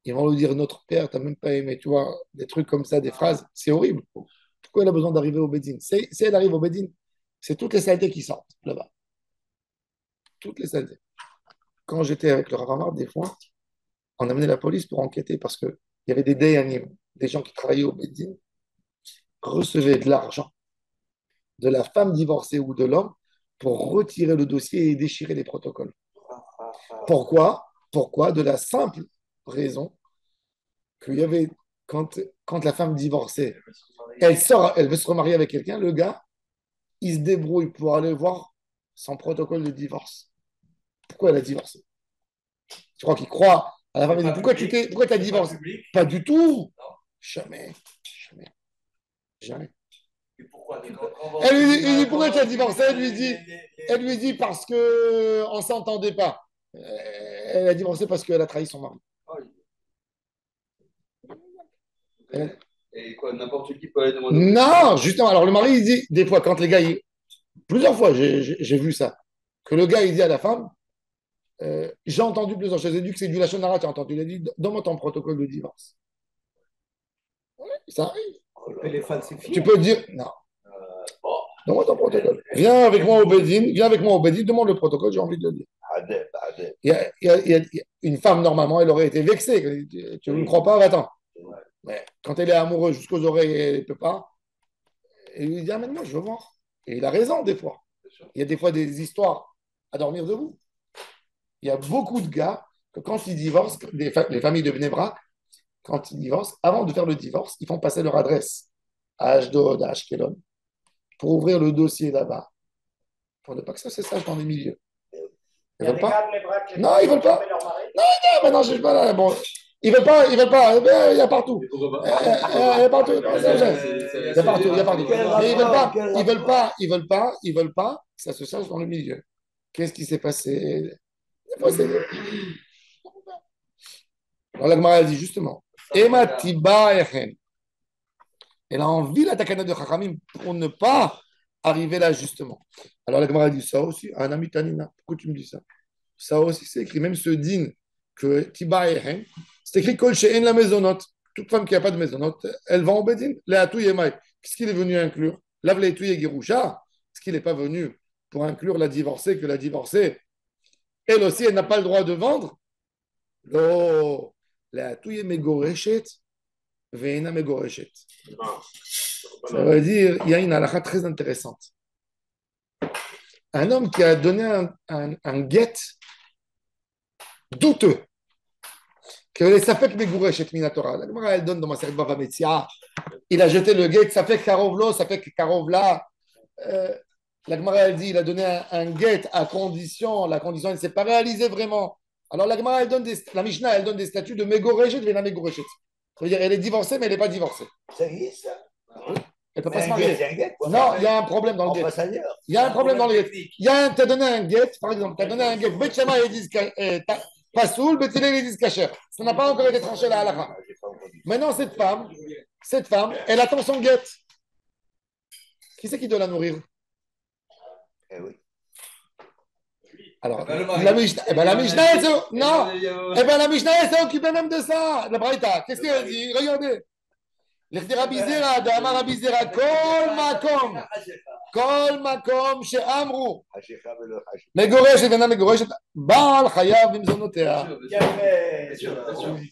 ils vont lui dire, notre père, t'as même pas aimé, tu vois, des trucs comme ça, des phrases, c'est horrible. Pourquoi elle a besoin d'arriver au Bédine? Si elle arrive au Bédine, c'est toutes les saletés qui sortent là-bas. Toutes les saletés. Quand j'étais avec le Ravamar, des fois, on amenait la police pour enquêter parce qu'il y avait des dayanim, des gens qui travaillaient au Bédine, recevaient de l'argent de la femme divorcée ou de l'homme pour retirer le dossier et déchirer les protocoles. Pourquoi? Pourquoi? De la simple raison qu'il y avait, quand la femme divorçait, elle veut se remarier avec quelqu'un, le gars, il se débrouille pour aller voir son protocole de divorce. Pourquoi elle a divorcé? Tu crois qu'il croit à la femme? Il dit, pourquoi tu as divorcé? Pas du tout. Jamais. Et pourquoi Elle lui dit, pourquoi tu as divorcé? Elle lui dit parce qu'on ne s'entendait pas. Elle a divorcé parce qu'elle a trahi son mari. Et quoi, n'importe qui peut aller demander. Non, justement. Alors le mari, il dit, des fois, quand les gars, plusieurs fois, j'ai vu ça, que le gars, il dit à la femme, j'ai entendu plusieurs choses. J'ai dit que c'est du lachonara, tu as entendu. Il a dit, donne-moi ton protocole de divorce. Ouais, ça arrive. Et les falsifier. Tu peux dire, non. Donne-moi ton protocole. Viens avec moi au Bédine, demande le protocole, j'ai envie de le dire. Il y a une femme, normalement, elle aurait été vexée. Tu ne me crois pas? Va-t'en. Mais quand elle est amoureuse jusqu'aux oreilles, elle ne peut pas. Et il lui dit, amène-moi, je veux voir. Et il a raison, des fois. Il y a des fois des histoires à dormir debout. Il y a beaucoup de gars que quand ils divorcent, les familles de Bnei Brak, quand ils divorcent, avant de faire le divorce, ils font passer leur adresse à Ashdod, à Ashkelon, pour ouvrir le dossier là-bas, pour ne pas que ça se sache dans les milieux. Ils veulent pas? Non, ils veulent pas. Non, maintenant, je sais pas là. Bon, Ils veulent pas, ils veulent pas. Il y a partout. Mais pourquoi Il pas y a partout. C'est- Il y a partout, il y a partout. Quel Mais ils veulent pas, rapport, quel ils veulent rapport? pas, ils veulent pas, ils veulent pas que ça se sache dans le milieu. Qu'est-ce qui s'est passé? Alors la Gemara elle dit justement, Ema tiba echen. Elle a envie la takana de Chachamim pour ne pas arriver là justement. Alors la Gemara dit ça aussi, un ami Tanina. Pourquoi tu me dis ça? Ça aussi c'est écrit, même ce din que tiba echen, c'est écrit kol she'en la maisonnote. Toute femme qui n'a pas de maisonnote, elle va en bedin. Leatou yemai. Qu'est-ce qu'il est venu inclure? Lav leatou yegirusha. Est-ce qu'il n'est pas venu pour inclure la divorcée, que la divorcée, elle aussi, elle n'a pas le droit de vendre? Non. Leatou yemegoreshet. Veina megoreshet. Ça veut dire, il y a une halakha très intéressante. Un homme qui a donné un guet douteux, que les Safek Megoureshet Minatora. La Gemara, elle donne dans ma série Bava Metzia. Il a jeté le guet, ça fait Karovlo, ça fait Karovla. La Gemara, elle dit, il a donné un guet à condition, la condition, elle ne s'est pas réalisée vraiment. Alors la Gemara, elle donne la Mishnah, elle donne des statuts de Megoreshet, Veina Megoreshet. Ça veut dire, elle est divorcée, mais elle n'est pas divorcée. Ça y est, ça. Elle ne peut pas se C'est un marier. guet, c'est un guet, quoi. Non, il y a un problème dans On le guet. passe ailleurs. Il y a un problème dans le guet. Tu as donné un guet, par exemple, tu as donné un guet. Bet Shema, ils disent Pasoul, Bet Hillel, ils disent Kacher. Ça n'a pas encore été tranché la halakha. Ah, j'ai pas entendu. Maintenant, cette femme, elle attend son guet. Qui c'est qui doit la nourrir? Eh oui. Alors, le mari. la Mishnah, la Mishnah, elle se... Non, la Mishnah, elle s'est occupée même de ça. La Braïta, qu'est-ce qu'elle dit? Regardez. לכדי זרע, דאמר רבי זרע, כל מקום שאמרו, Hachecha velo hachecha. מגורשת ואינה מגורשת, בעל חייב במזונותיה.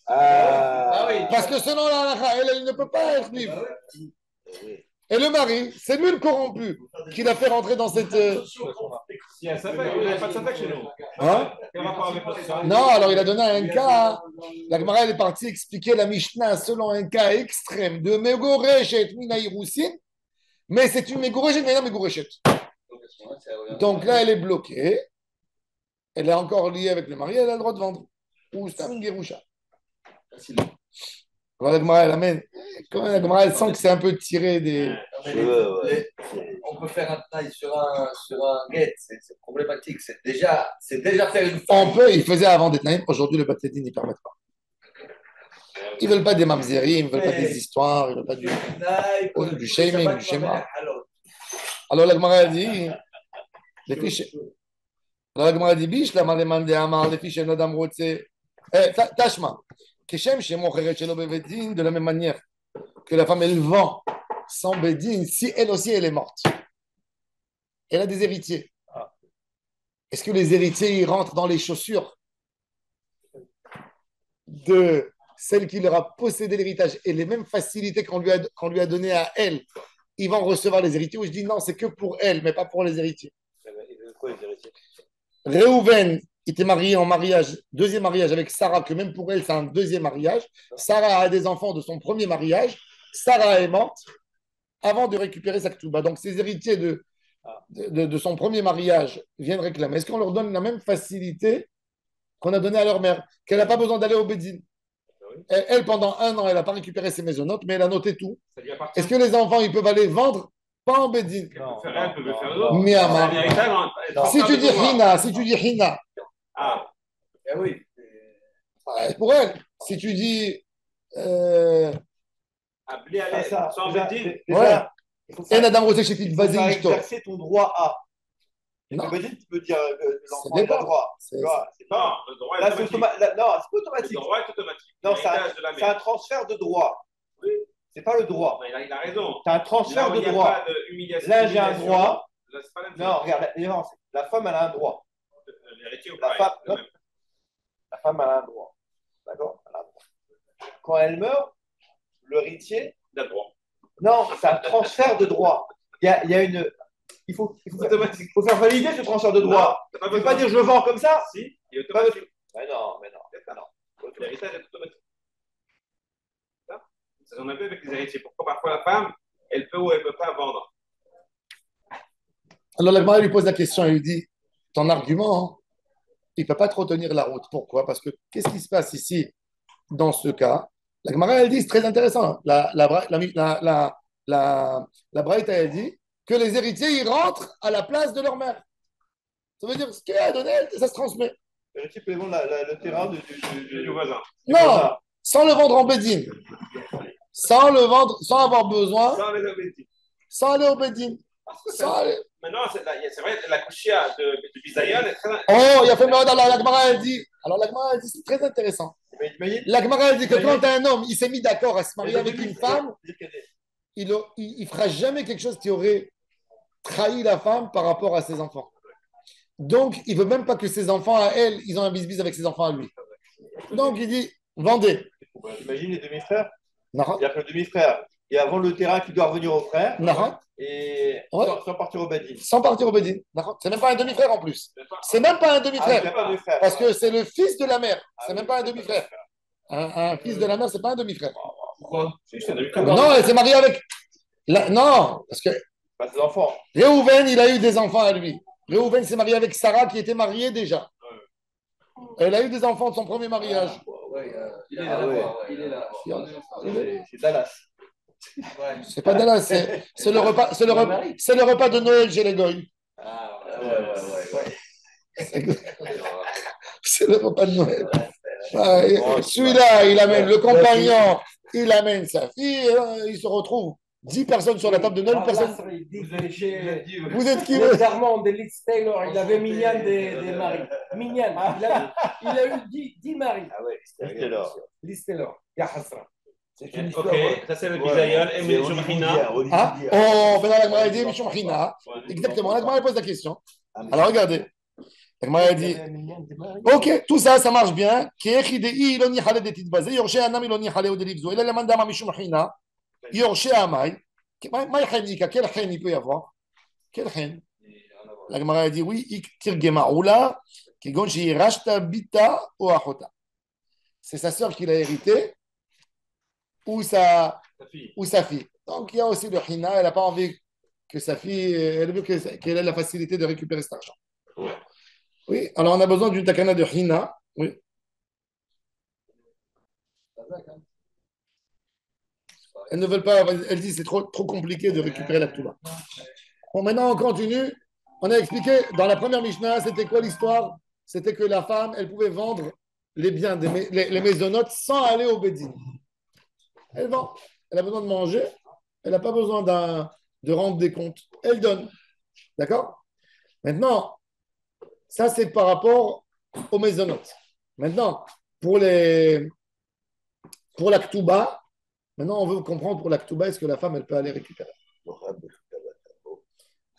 Ah, oui. Parce que selon la halakha, elle ne peut pas être libre. oui. Et le mari, c'est lui le corrompu qui l'a fait rentrer dans cette... Il y a Safek, il n'y a pas de Safek chez nous. Hein? Quel rapport avec notre histoire? Non, alors il a donné un cas. La Gemara elle est partie expliquer la Mishnah selon un cas extrême de Megoreshet Minaïroussin, mais c'est une Megoreshet Mina Megoreshet. Donc là, elle est bloquée. Elle est encore liée avec le mari, elle a le droit de vendre. Ou c'est un Gerusha. Alors la Gemara elle amène. Quand même, la Gemara elle sent que c'est un peu tiré des. On peut faire un taille sur un guet, c'est problématique. C'est déjà faire une On faille. peut, il faisait avant des Tnaïm, aujourd'hui le Batédine n'y permettent pas. Ils ne veulent pas des mamzerim, ils ne veulent pas des histoires, ils ne veulent pas du shaming, du schéma. Alors la Gemara dit, les fiches. Alors la Gemara dit, biche, la demande Amar, les fiches, Nadam Rotse. Tashma, Keshem, chez Mocheret, chez l'Obévedine, de la même manière que la femme, elle vend sans Bédine, si elle aussi, elle est morte. Elle a des héritiers. Est-ce que les héritiers, ils rentrent dans les chaussures de celle qui leur a possédé l'héritage et les mêmes facilités qu'on lui a données à elle, ils vont recevoir les héritiers? Ou je dis non, c'est que pour elle, mais pas pour les héritiers. Réhouven était marié en mariage, deuxième mariage avec Sarah, que même pour elle, c'est un deuxième mariage. Sarah a des enfants de son premier mariage. Sarah est morte avant de récupérer sa ketouba. Donc, ses héritiers de son premier mariage viennent réclamer. Est-ce qu'on leur donne la même facilité qu'on a donnée à leur mère, qu'elle n'a pas besoin d'aller au Bédine? Elle, pendant un an, elle n'a pas récupéré ses maisonnotes, mais elle a noté tout. Ça lui appartient. Est-ce que les enfants, ils peuvent aller vendre? Pas en Bédine. Elle peut le faire l'autre. Miyama. C'est un héritage, hein. Si tu dis Hina, si tu dis Hina, Ah, Eh oui. pour elle. Si tu dis Blé à l'aise, sans Bédine. ouais. Il faut En Adam Rosé chez il faut vas-y, faire Ishto. exercer ton droit à. Non. Imagine, tu peux dire l'enfant Ça a dépend. droit. C'est- Tu vois, c'est Non, pas. le droit est Là, c'est automatique. non, c'est pas Le automatique. droit est automatique. Non, c'est L'héritage de la un mère. transfert de droit. Oui. C'est pas le droit. Non, il a raison. Tu as un Là transfert où de il n'y a droit. pas d'humiliation. Là, j'ai un droit. Là, c'est pas la même Non, chose. regarde, la différence. La femme, elle a un droit. L'héritier ou La pas. femme, non. La femme, elle a un droit. D'accord? Elle a un droit. Quand elle meurt, l'héritier, D'abord. non, c'est un transfert de droit. Il y a une. Il faut faire valider ce transfert de droit. Tu ne Tu peux pas dire je vends comme ça. Si, il est automatique. Mais non, mais non. L'héritage est automatique. Ça j'en ai vu avec les héritiers. Pourquoi parfois la femme, elle peut ou elle ne peut pas vendre? Alors, la Gemara lui pose la question, il lui dit, ton argument, il ne peut pas trop tenir la route. Pourquoi? Parce que qu'est-ce qui se passe ici? dans ce cas, la Gemara, elle dit, c'est très intéressant. Hein. La Braïta, elle dit que les héritiers, ils rentrent à la place de leur mère. Ça veut dire, ce qu'elle a donné, ça se transmet. Le type peut vendre le terrain Du voisin. Non, sans le vendre en bédine. Sans le vendre, sans avoir besoin, Sans les objectifs. sans aller au bédine. Sans aller... Maintenant, c'est vrai, la couchia de Bisayon est très. Oh, il a fait mal. Alors la Gemara, elle dit, c'est très intéressant. La Gemara, elle dit que quand un homme, il s'est mis d'accord à se marier avec une femme, il ne fera jamais quelque chose qui aurait trahi la femme par rapport à ses enfants. Donc, il ne veut même pas que ses enfants, à elle, ils ont un bis-bis avec ses enfants à lui. Donc, il dit, vendez. Imagine les demi-frères. Non. Il y a le demi-frère. Et avant le terrain qui doit revenir au frère. Non. Et Ouais. sans partir au badin. Sans partir au Bédine. C'est même pas un demi-frère en plus. C'est même pas un demi-frère. il y a pas de frère. Parce que c'est le fils de la mère. C'est même pas un demi-frère. Un fils de la mère, c'est pas un demi-frère. Pourquoi? C'est un demi-frère. Non, elle s'est mariée avec. Non, parce que Pas ses enfants. Réhouven, il a eu des enfants à lui. Réhouven s'est marié avec Sarah qui était mariée déjà. Elle a eu des enfants de son premier mariage. Il est là. Il est là. C'est Dallas. C'est pas Dallas, c'est le repas, c'est le repas de Noël chez les Goy. C'est le repas de Noël. Celui-là, il amène le compagnon, il amène sa fille, il se retrouve 10 personnes sur la table de Noël. Vous êtes qui? Le serment de Liz Taylor, il avait Minyan des maris. Minyan, il a eu 10 maris. Ah ouais, Liz Taylor, Ya Hasra. C'est une histoire. Ok, ça c'est le Bisayon et le Shumachina. Ah, oh, ben là, la Gemara dit Mishum China. Exactement, la Gemara pose la question. Alors regardez, la Gemara dit ok, tout ça, ça marche bien. Keechidei iloni hale de titbaze, yorche anam iloni hale ou de livzo. Il a le mandama Mishum China. Yorche amai. Maï chenika, quel chen il peut y avoir? Quel chen? La Gemara dit oui, iktir gemaoula, kigon shi rashta bita ou achota. C'est sa sœur qui l'a hérité. Ou sa fille. Donc, il y a aussi le hina, elle n'a pas envie que sa fille, elle veut qu'elle ait la facilité de récupérer cet argent. Oui, alors on a besoin d'une takana de hina. Oui. Elles ne veulent pas, elles disent c'est trop compliqué de récupérer la Ktuba. Bon, maintenant on continue. On a expliqué, dans la première Mishnah, c'était quoi l'histoire? C'était que la femme, elle pouvait vendre les biens, les maisonnotes sans aller au Bédine. Elle vend. Elle a besoin de manger. Elle n'a pas besoin de rendre des comptes. Elle donne. D'accord? Maintenant, ça, c'est par rapport aux maisonnotes. Maintenant, pour la Ktuba, maintenant, on veut comprendre pour la Ktuba, est-ce que la femme, elle peut aller récupérer?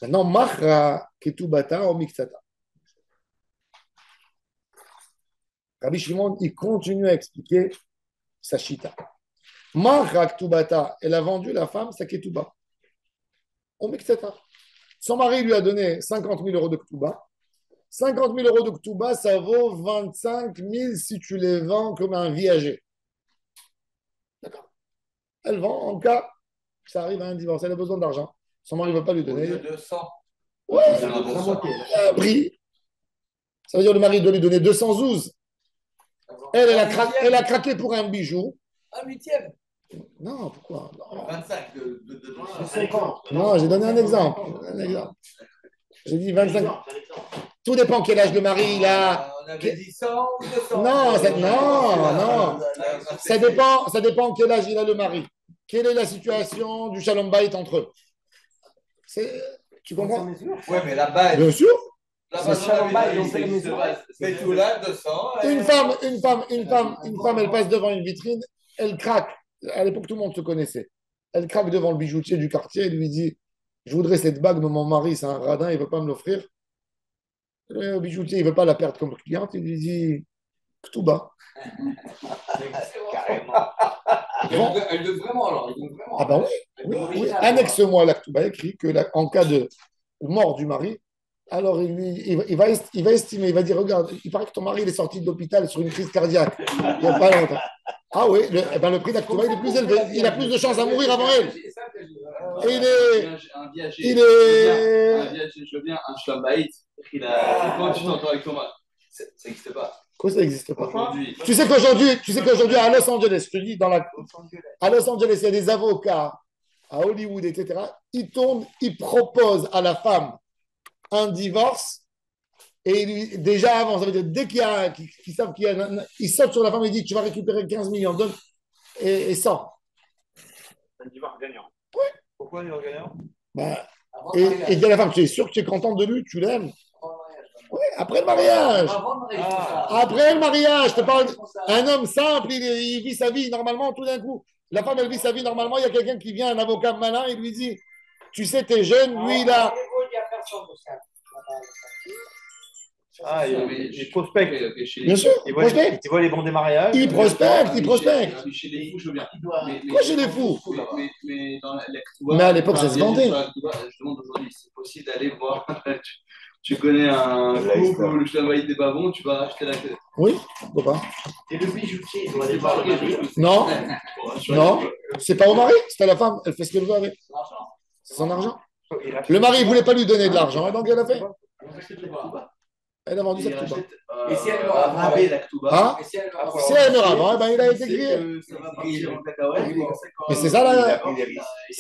Maintenant, Machra Ketubata ou Miksata. Rabbi Shimon, il continue à expliquer sa chita. Machra Ketubata, elle a vendu la femme sa Ketuba. Ou Miksata. Son mari lui a donné 50 000 euros de Ketuba. 50 000 euros de Ketuba, ça vaut 25 000 si tu les vends comme un viager. D'accord? Elle vend en cas que ça arrive à un divorce. Elle a besoin d'argent. Son mari ne veut pas lui donner. 200. Ouais, un prix. Ça veut dire que le mari doit lui donner 212. Elle a craqué pour un bijou. Un huitième. Non, pourquoi? Non. 25 de 50. Non, j'ai donné un exemple. J'ai dit 25. Tout dépend quel âge le mari il a. On avait dit 100 ou 200. Non. Ça dépend quel âge il a le mari. Quelle est la situation du shalom bayit entre eux? Tu comprends? Oui, mais la base. Bien sûr. La base, mais tout là, 200. Une femme, elle passe devant une vitrine, elle craque. À l'époque, tout le monde se connaissait. Elle craque devant le bijoutier du quartier, elle lui dit: je voudrais cette bague, mais mon mari, c'est un radin, il ne veut pas me l'offrir. Le bijoutier, il ne veut pas la perdre comme cliente, il lui dit: Ktouba. Carrément. Elle veut vraiment alors. Ah ben oui. Annexe-moi la Ktouba écrit que en cas de mort du mari, alors il va estimer, il va dire: regarde, il paraît que ton mari il est sorti de l'hôpital sur une crise cardiaque il n'y a pas longtemps. Ah oui, le prix d'Aktuba il est plus élevé. Il a plus de chances à mourir avant elle. Et Je veux bien un shlom baït. Quand tu t'entends avec ton mari, ça n'existe pas. Quoi, ça n'existe pas? Aujourd'hui. Tu sais qu'aujourd'hui, à Los Angeles, je te dis, à Los Angeles, il y a des avocats, à Hollywood, etc. Ils proposent à la femme un divorce. Et déjà avant, ça veut dire, dès qu'ils savent qu'il y a ils sautent sur la femme et disent, tu vas récupérer 15 millions, donne, et sort. Un divorce gagnant. Pourquoi il est gagnant? Bah, et dis à la femme, tu es sûr que tu es content de lui, tu l'aimes? Oui, après le mariage. Après le mariage, je te parle un homme simple, il vit sa vie normalement, tout d'un coup. La femme, elle vit sa vie normalement, il y a quelqu'un qui vient, un avocat malin, et lui dit, tu sais, tu es jeune, lui, il a... Ah, il prospecte. Bien sûr, Il prospecte. voit les bons démarrages. Il prospecte. Chez les fous, je veux bien. Quoi chez les fous? Mais dans Mais à l'époque, ça se vendait. Je demande aujourd'hui, c'est possible d'aller voir. Tu connais un couple où le travail n'était pas bon, tu vas acheter la clé. Oui, pourquoi pas? Et le bijoutier, il doit aller voir le mari. Non, non, c'est pas au mari, c'est à la femme. Elle fait ce qu'elle veut avec. C'est son argent. Le mari ne voulait pas lui donner de l'argent, et donc elle a fait. Elle a vendu sa Ktouba. Et si elle me rabais la Ktouba. Hein? Et si elle Si elle meurt avant, eh ben, il a été grillé. Ça va partir en cacahuète. Mais c'est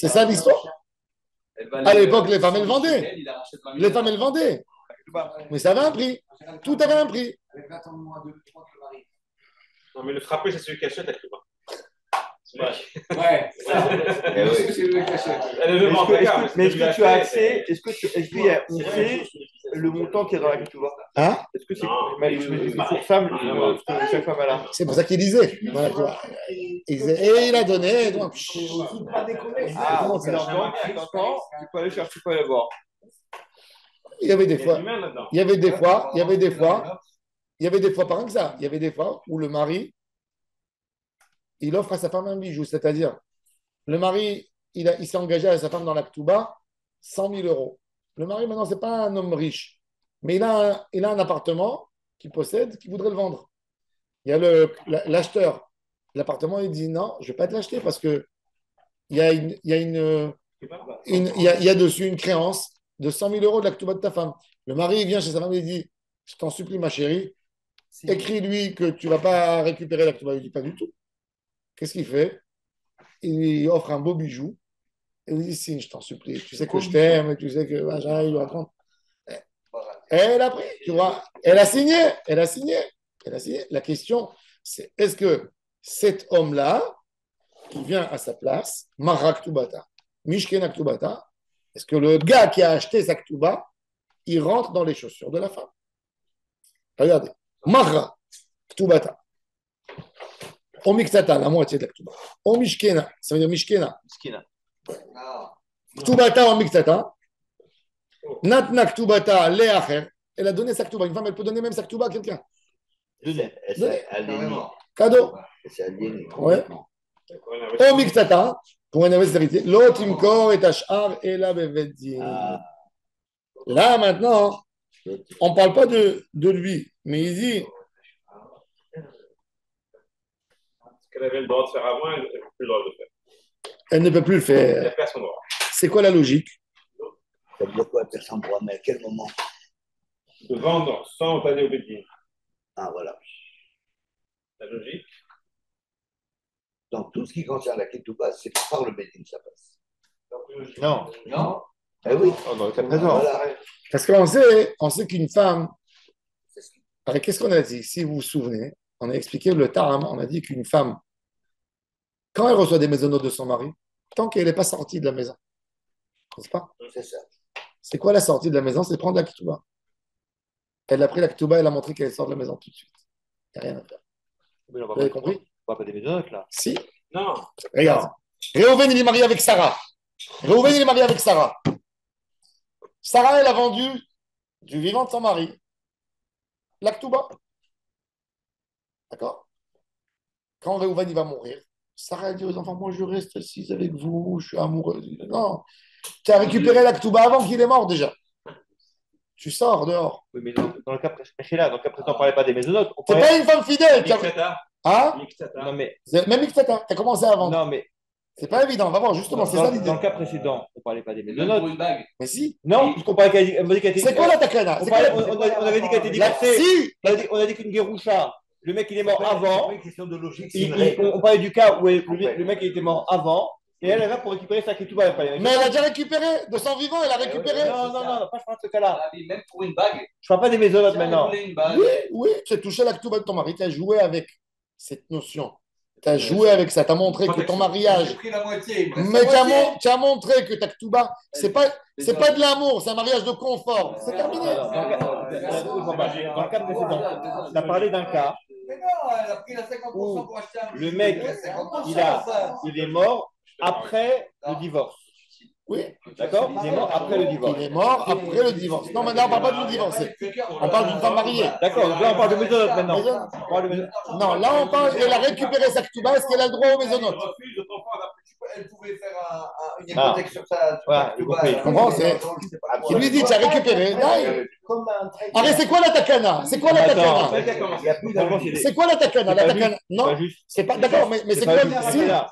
ça l'histoire. À l'époque, les femmes, elles vendaient. Les femmes, elles vendaient. Mais ça avait un prix. Tout avait un prix. Avec 20 ans de moins de trois que le mari. Non, mais le frappé, c'est celui qui achète avec le bas. Ouais, ça. C'est le cachet. Elle est vraiment Mais est-ce que tu as accès? Est-ce qu'il y a on sait le montant qu'il y a dans la Ktouba? Hein? Est-ce que c'est pour femme, chaque femme a là? C'est pour ça qu'il disait. Voilà, tu vois. Et il a donné. Donc... Ah, c'est l'argent, tu peux aller chercher, tu peux aller voir. Il y avait des fois, pas rien que ça. Il y avait des fois où le mari, il offre à sa femme un bijou. C'est-à-dire, le mari, il s'est engagé à sa femme dans la Ktouba 100 000 euros. Le mari, maintenant, ce n'est pas un homme riche, mais il a un appartement qu'il possède, qu'il voudrait le vendre. Il y a l'acheteur. L'appartement, il dit non, je ne vais pas te l'acheter parce que il y a dessus une créance de 100 000 euros de la Ktouba de ta femme. Le mari, il vient chez sa femme et il dit, je t'en supplie, ma chérie, écris-lui que tu ne vas pas récupérer la Ktouba. Il dit, pas du tout. Qu'est-ce qu'il fait? Il lui offre un beau bijou. Et il lui dit, signe, je t'en supplie. Tu sais que je t'aime, et tu sais que il doit prendre. Elle a pris, tu vois. Elle a signé. La question, c'est est-ce que cet homme-là, qui vient à sa place, Marra Ktoubata, Mishkena Ktoubata, est-ce que le gars qui a acheté sa Ktouba, il rentre dans les chaussures de la femme? Regardez. Marra Ktoubata. O Miktata, la moitié de la Ktouba. O Mishkena, ça veut dire Mishkena. Ktoubata o Miktata. Natna Ktoubata le'acher. Elle a donné sa Ktouba. Une femme, elle peut donner même sa Ktouba à quelqu'un. Cadeau. C'est aliéné. Ouais. O Miktata. Pour un héritier. L'autre, Imkor et Ashar et la Beveddin. Là, maintenant, on ne parle pas de lui, mais il dit. Ce qu'elle avait le droit de faire avant, elle n'a plus le droit de le faire. Elle ne peut plus le Elle a faire. fait son droit. C'est quoi la logique? Ça veut dire quoi, personne ne pourra, mais à quel moment? De vendre sans aller au Bédine. Ah, voilà. La logique. Donc, tout ce qui concerne la Ketouba, c'est par le Bédine, ça passe. Non. Non. Eh oui. Dans le cas présent. Voilà. Parce qu'on sait qu'une femme. Alors, qu'est-ce qu'on a dit? Si vous vous souvenez, on a expliqué le Taram, on a dit qu'une femme, quand elle reçoit des maisonnotes de son mari, tant qu'elle n'est pas sortie de la maison, n'est-ce pas? C'est ça. C'est quoi la sortie de la maison? C'est prendre la Ketouba. Elle a pris la Ketouba, elle a montré qu'elle sort de la maison tout de suite. Il n'y a rien à faire. Mais on Vous avez compris? On va pas des maisonnotes, là. Si. Non. Regarde. Réhouven, il est marié avec Sarah. Réhouven, il est marié avec Sarah. Sarah, elle a vendu du vivant de son mari la Ketouba. D'accord? Quand Réhouven, il va mourir, Sarah a dit aux enfants, moi, je reste assise avec vous, je suis amoureuse. Non. Tu as récupéré la Ketouba avant qu'il est mort, déjà. Tu sors dehors. Oui, mais dans le cas présent, on ne parlait pas des maisonnotes. C'est pas une femme fidèle. Hein? Miktata. Non, mais. Même Miktata, tu as commencé à vendre. Non, mais C'est pas évident, on va voir, justement, c'est ça l'idée. Dans le cas précédent, on ne parlait pas des Même mésonotes. pour une bague. Mais si. Non, puisqu'on parlait qu'elle dit qu'elle était. C'est quoi la takana? On C'est quoi la- avait dit qu'elle était La- divorcée. Si. On a dit qu'une guéroucha, le mec il est mort C'est avant. pas une question de logique, c'est Il- une règle. on parlait du cas où le mec il était mort avant. Et elle va pour récupérer sa ketouba. Mais elle a déjà récupéré de son vivant, elle a récupéré. Non, pas je parle de ce cas-là. Rabbi, même pour une bague. Je parle pas des mésonotes Si on maintenant. voulait une bague. Oui, oui, tu as touché la ketouba de ton mari, tu as joué avec cette notion. Tu as joué avec ça, tu as montré que ton mariage. J'ai pris la moitié. il me reste Mais la moitié. tu as montré que ta ketouba, c'est pas de l'amour, c'est un mariage de confort. C'est terminé. Dans le cas précédent, on a parlé d'un cas Mais non, elle a pris la 50% pour acheter un le bijou, mec, il reste 50%, il est mort après le divorce. Oui, D'accord? Il est mort après le divorce. il est mort après le divorce. Non, maintenant, on ne parle pas d'une divorcée. On parle d'une femme mariée. D'accord, donc là on parle de mésonotes maintenant. Mésonotes. On parle de mésonotes. Non, là, on parle, elle a récupéré sa ketouba, est-ce qu'elle a le droit aux mésonotes? Elle pouvait faire une hypothèque sur sa Voilà, Touba, j'ai compris. là. Comprends, c'est- Il lui dit, tu as récupéré. Là, Comme un trait. Arrête, c'est quoi la takana? C'est quoi la Attends, takana? il y a plus d'argent, c'est C'est quoi la takana? La pas takana? juste, Non, pas juste. c'est pas. D'accord, mais c'est pas quoi? juste, Si, c'est là.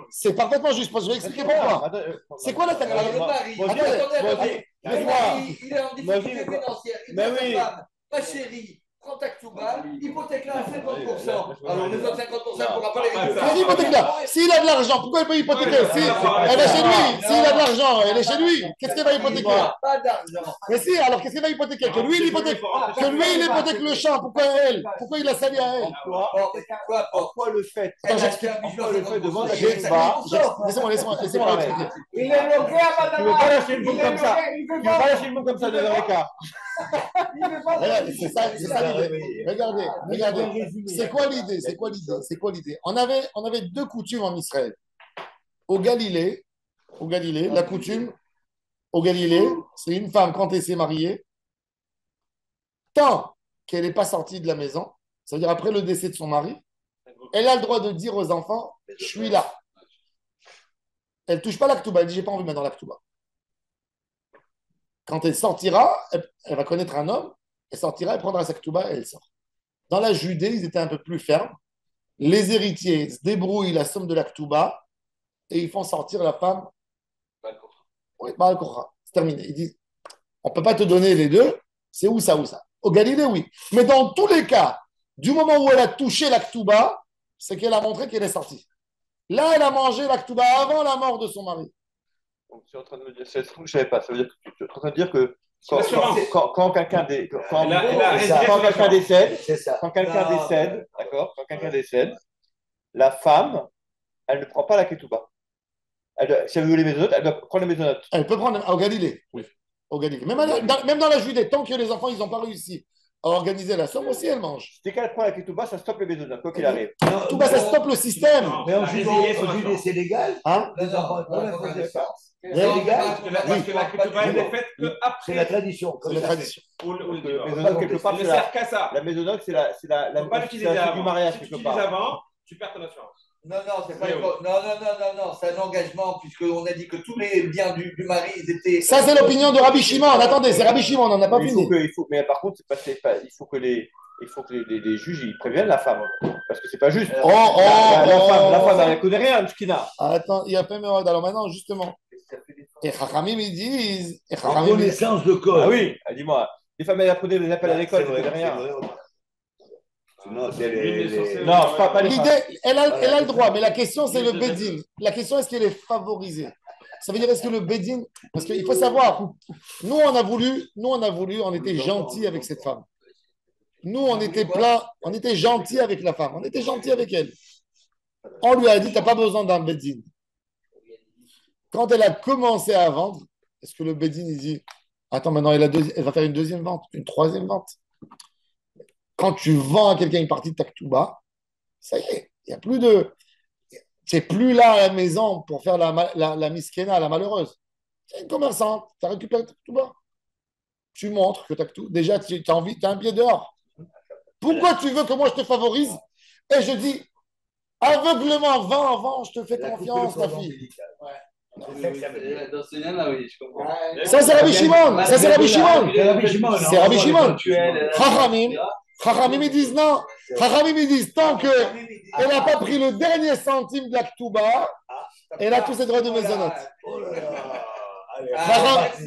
c'est parfaitement juste. Je vais expliquer pourquoi. Attends, C'est quoi la takana? Le mari, Moi, attendez, moi, attendez, moi, le mari, il est en moi, difficulté moi, financière. Il dit mais à sa oui. femme, ma chérie, prends ta ketouba, hypothèque-la à 50%. Alors les autres 50%, il ne pourra pas les récupérer. Mais hypothèque là. S'il a de l'argent, pourquoi il peut hypothéquer? Si, elle est chez lui. S'il a de l'argent, elle est chez lui. Qu'est-ce qu'elle va hypothéquer? Pas d'argent. Mais si, alors qu'est-ce qu'elle va hypothéquer? Que lui, il hypothèque. Que lui, il hypothèque le champ. Pourquoi elle? Pourquoi il a sali à elle? Pourquoi le fait Elle a acheté un bijou Pourquoi à le fait de vendre la 50%. ketouba Laissez-moi l'expliquer. Il est bloqué à Tu veux pas lâcher une bombe comme ça Il Tu veut veux pas lâcher une bombe comme ça de 9h15 Regarde, c'est ça l'idée. Regardez. C'est quoi l'idée? C'est quoi l'idée? On avait deux coutumes en Israël. Au Galilée, la coutume, au Galilée, c'est une femme, quand elle s'est mariée, tant qu'elle n'est pas sortie de la maison, c'est-à-dire après le décès de son mari, elle a le droit de dire aux enfants, je suis là. Elle ne touche pas l'Aktuba, elle dit, j'ai pas envie de mettre dans l'Aktuba. Quand elle sortira, elle va connaître un homme, elle sortira, elle prendra sa Aktuba et elle sort. Dans la Judée, ils étaient un peu plus fermes. Les héritiers se débrouillent la somme de l'Aktuba et ils font sortir la femme. Oui, Baal Korah. C'est terminé. Ils disent, on ne peut pas te donner les deux, c'est où ça, où ça. Au Galilée, oui. Mais dans tous les cas, du moment où elle a touché l'Aktuba, c'est qu'elle a montré qu'elle est sortie. Là, elle a mangé l'Aktuba avant la mort de son mari. Donc, tu es en train de me dire, je ne savais pas, ça veut dire que tu es en train de dire que quand, l'assurance. quand quelqu'un Elle a quelqu'un décède, C'est ça. quand quelqu'un décède, d'accord, quand quelqu'un décède, la femme, elle ne prend pas la ketouba. Si elle veut les mésonotes, elle doit prendre les mésonotes. Elle peut prendre au Galilée. Oui. Au Galilée. Même dans la Judée, tant que les enfants ils n'ont pas réussi à organiser la somme aussi, elle mange. Dès qu'elle prend la ketouba, ça stoppe les mésonotes, quoi qu'il arrive. Tout bas, ça stoppe le système. Mais en Judée, c'est légal. Hein? Les enfants, Oui. c'est légal. Parce que la ketouba, elle est faite C'est la qu'après. tradition. C'est la tradition. Le Les divorce. mésonotes, quelque part, Elle c'est ne la, sert qu'à ça. la mésonote, c'est la Tu ne peux pas l'utiliser c'est la suite avant. du mariage, Si tu quelque l'utilises part. avant, tu perds ton assurance. Non, c'est pas Oui, une... non, c'est un engagement, puisqu'on a dit que tous les biens du mari, ils étaient. Ça, c'est l'opinion de Rabbi Shimon. Attendez, c'est Rabbi Shimon, on n'en a pas Mais fini. mais par contre, il faut que les juges ils préviennent la femme. Parce que c'est pas juste. La femme, elle ne connaît rien, Mshkina. Attends, il y a pas de alors maintenant, justement. Et Chachamim, ils disent. Et En Chachamim, ils disent- connaissance de code. Ah oui, dis-moi. Les femmes, elles apprenaient des appels à l'école, C'est elles vrai, connaissent rien. c'est vrai. Sinon, c'est Non, pas les femmes. L'idée, elle a le droit, mais la question, c'est le Bedin. La question, est-ce qu'elle est favorisée? Ça veut dire, est-ce que le Bedin. Parce qu'il faut savoir, nous, on a voulu, on était gentils avec cette femme. Nous, on était plein, on était gentils avec la femme, on était gentils avec elle. On lui a dit, tu n'as pas besoin d'un Bedin. Quand elle a commencé à vendre, est-ce que le Bedin, il dit, attends, maintenant, elle va faire une deuxième vente, une troisième vente. Quand tu vends à quelqu'un une partie de ta ketouba, ça y est, il n'y a plus de. Tu n'es plus là à la maison pour faire la miskena, la malheureuse. Tu es une commerçante, tu as récupéré ta ketouba. Tu montres que tu as ketouba. Déjà, tu as envie, tu as un pied dehors. Pourquoi tu veux que moi je te favorise? Et je dis, aveuglement, vends, je te fais confiance, ma fille. Dans ce lien-là, oui, je comprends. Ça, c'est Rabbi Shimon. Ça, c'est Rabbi Shimon. C'est Rabbi Shimon. C'est Rabbi Shimon. Chachamim. Chachamim, ils disent non. Chachamim, ils disent tant qu'elle n'a pas pris le dernier centime de la ketouba, Elle a tous ses droits de maisonnette. Oh là là. Allez, Merci.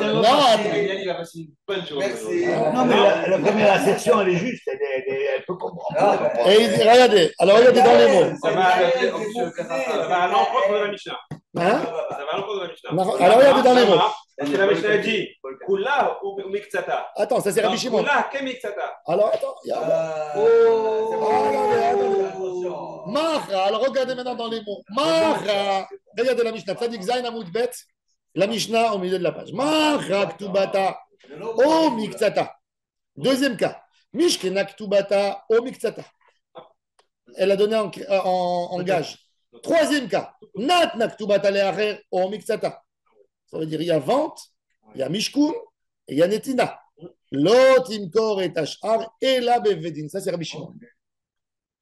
Non, Il va passer une bonne journée. Merci. non, mais la première assertion, elle est juste. Elle peut comprendre. Ah, bah, et regardez, alors regardez dans les mots. Ça va à l'encontre de la Mishnah. Hein? Ça va à l'encontre de la Mishnah. Alors regardez dans les mots. Parce que la Mishnah dit Kula ou Miktsata. Attends, ça c'est Rabbi Shimon. Kula que Miktsata. Alors attends, il y a... Attention. Mahra, alors regardez maintenant dans les mots. Mahra, regardez la Mishnah. Tzadik Zayin Amoud Bet, la Mishnah au milieu de la page. Mahra Ktubata o Miktsata. Deuxième cas. Mishkena Ktubata o Miktsata. Elle a donné en gage. Troisième cas. Natna Ktubata le'acher o Miktsata. Ça veut dire il y a vente, il y a Mishkun et il y a Netina. Lot imkor et ashar et la bevedin. Ça c'est Rabbi Shimon.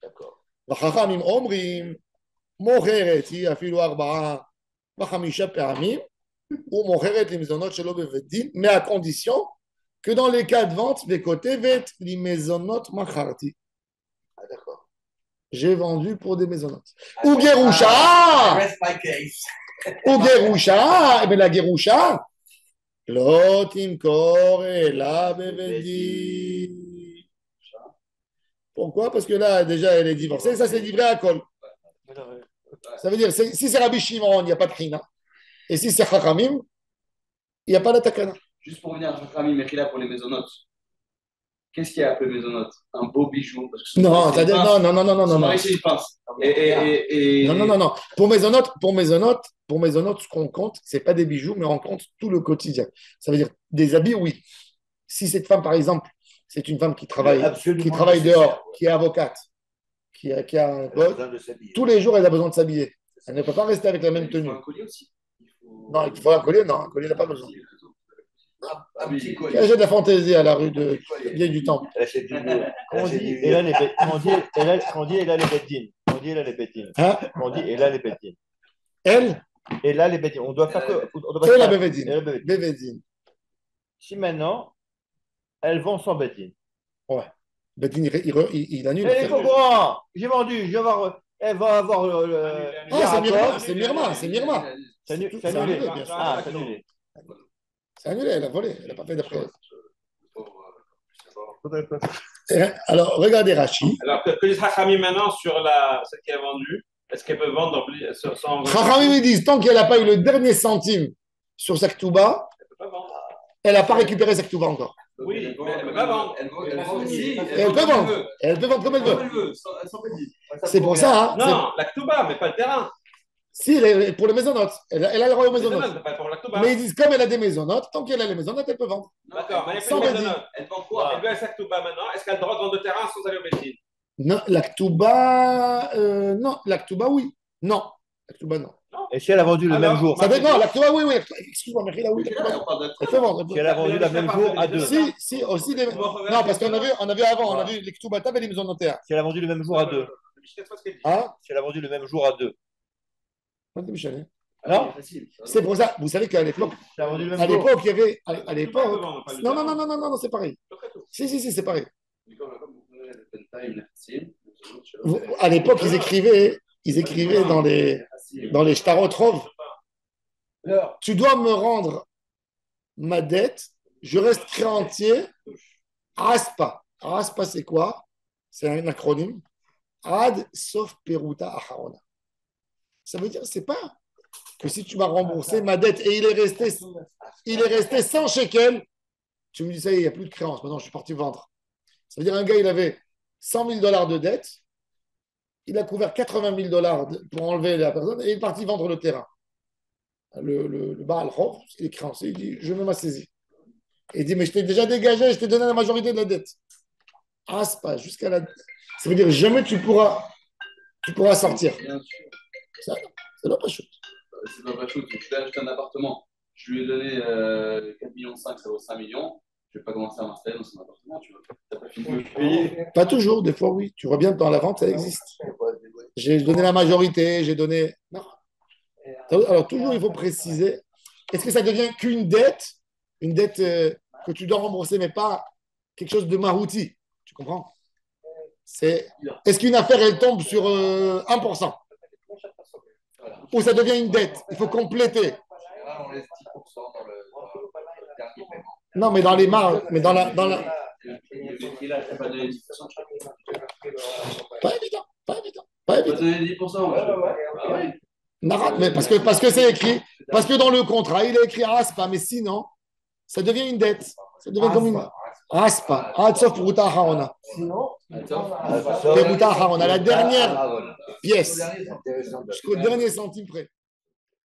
D'accord. וחכמים אומרים, מוכרת היא אפילו 4 ו5 פעמים, ומוכרת למזונות שלא בבית דין, מהקונדיציון que dans les cas de vente, וכותבת למזונות מכרתי. Ah, d'accord. J'ai vendu pour des maisonnotes. ou גירושה! Rest my case. ou גירושה! Eh bien la גירושה, לא תמכור אלא בבית דין. Pourquoi? Parce que là, déjà, elle est divorcée. Ça, c'est livré à Kol. Ça veut dire, si c'est Rabbi Shimon, il n'y a pas de Khina. Et si c'est Chachamim, il n'y a pas de Takana. Juste pour revenir à Chachamim et Khila pour les maisonnotes. Qu'est-ce qu'il y a appelé maisonnotes? Un beau bijou. Parce que Non, non. Son mari, c'est une pince. Non. Pour Maisonnotes, ce qu'on compte, ce n'est pas des bijoux, mais on compte tout le quotidien. Ça veut dire des habits, oui. Si cette femme, par exemple, c'est une femme qui travaille dehors, qui est avocate, qui a un poste, tous les jours, elle a besoin de s'habiller. Elle ne peut pas rester avec la même tenue. Il faut un collier aussi. Non, il faut un collier, non, un collier, il n'a pas besoin. Un petit collier. J'ai de la fantaisie à la rue de Vieille du Temple. On dit, et là, les beddines. On dit, et là, les beddines. Hein? On dit, et là, les beddines. Elle, Et là, les beddines. On doit faire que. c'est la Bevedine. Bevedine. Si maintenant, elles vont sans beddine. Ouais. Bedine, il annule. Elle est au courant. J'ai vendu. Elle va avoir C'est Myrma. C'est annulé. C'est annulé, bien sûr. Ah, c'est annulé. C'est annulé, elle a volé. Elle n'a pas fait d'après. Alors, regardez Rachi. Alors que les Chachamim maintenant sur celle qui a vendue, est-ce qu'elle peut vendre sans. Chachamim, ils disent, tant qu'elle n'a pas eu le dernier centime sur sa Ktuba, Elle peut pas vendre. elle n'a pas récupéré sa Ktuba encore. Oui, mais elle peut pas vendre. Elle vend ici. Elle peut vendre. Elle peut vendre comme elle veut. Sans beddine. C'est pour ça. Hein, Non, la Ktuba, mais pas le terrain. si, pour les maisonnotes. Elle a le droit aux maisonnotes. Pas pour la Ktuba. Mais ils disent, comme elle a des maisonnotes, tant qu'elle a les maisonnotes, elle peut vendre. D'accord, mais elle Sans fait beddine. Elle vend quoi? Elle veut sa Ktuba maintenant. Est-ce qu'elle a le droit de vendre le terrain sans aller au beddine? Non, la Ktuba, non. La Ktuba, oui. Non. La Ktuba, non. Et si elle a vendu le même jour. Ça dépend. La Ktuba, oui. Excuse-moi, mais là, oui. La Ktuba, non. Elle peut vendre. Si elle a vendu le même jour à deux. Si, aussi des. Non, parce qu'on a vu avant, on a vu les Ktubata et les maisonnotaires. Si elle a vendu le même jour à deux. Hein? Si elle a vendu le même jour à deux. Non? C'est pour ça. Vous savez qu'à l'époque, Si elle a vendu le même à jour. l'époque, il y avait. À l'époque. Non, c'est pareil. Si, c'est pareil. À l'époque, ils écrivaient dans les Shtarotrov, tu dois me rendre ma dette, je reste créancier, Aspa. Aspa, c'est quoi? C'est un acronyme. Ad Sof Peruta Acharona. Ça veut dire, c'est pas que si tu m'as remboursé ma dette et il est resté 100 shekels, tu me dis, ça y est, il n'y a plus de créance, maintenant je suis parti vendre. Ça veut dire, un gars, il avait $100,000 de dette, il a couvert $80,000 pour enlever la personne et il est parti vendre le terrain. Le Baal Chof, il est créancier, il dit, je me m'assaisis. Il dit, mais je t'ai déjà dégagé, je t'ai donné la majorité de la dette. Ah, c'est pas jusqu'à la. Ça veut dire, jamais tu pourras sortir. Ça, c'est pas chouette. C'est pas chouette. Je vais acheter un appartement. Je lui ai donné 4,5 millions, ça vaut 5 millions. Je ne vais pas commencer à m'installer dans son appartement. Tu n'as pas fini de me payer. Pas toujours, des fois, oui. Tu vois bien, dans la vente, ça existe. J'ai donné la majorité, j'ai donné. Non. Alors, toujours, il faut préciser. Est-ce que ça devient qu'une dette? Une dette que tu dois rembourser, mais pas quelque chose de marouti. Tu comprends? Est-ce qu'une affaire, elle tombe sur 1%? ou ça devient une dette. Il faut compléter. On laisse 10% dans le dernier paiement. Non, mais dans les marges, mais dans la... Pas évident, pas évident, pas évident. donner 10%. Narat, mais parce que c'est écrit, parce que dans le contrat, il est écrit Aspa, mais sinon, ça devient une dette. Ça devient comme une Aspa. Sauf pour Ruta Haona. Sinon, Ruta Haona, la dernière pièce, jusqu'au dernier centime près.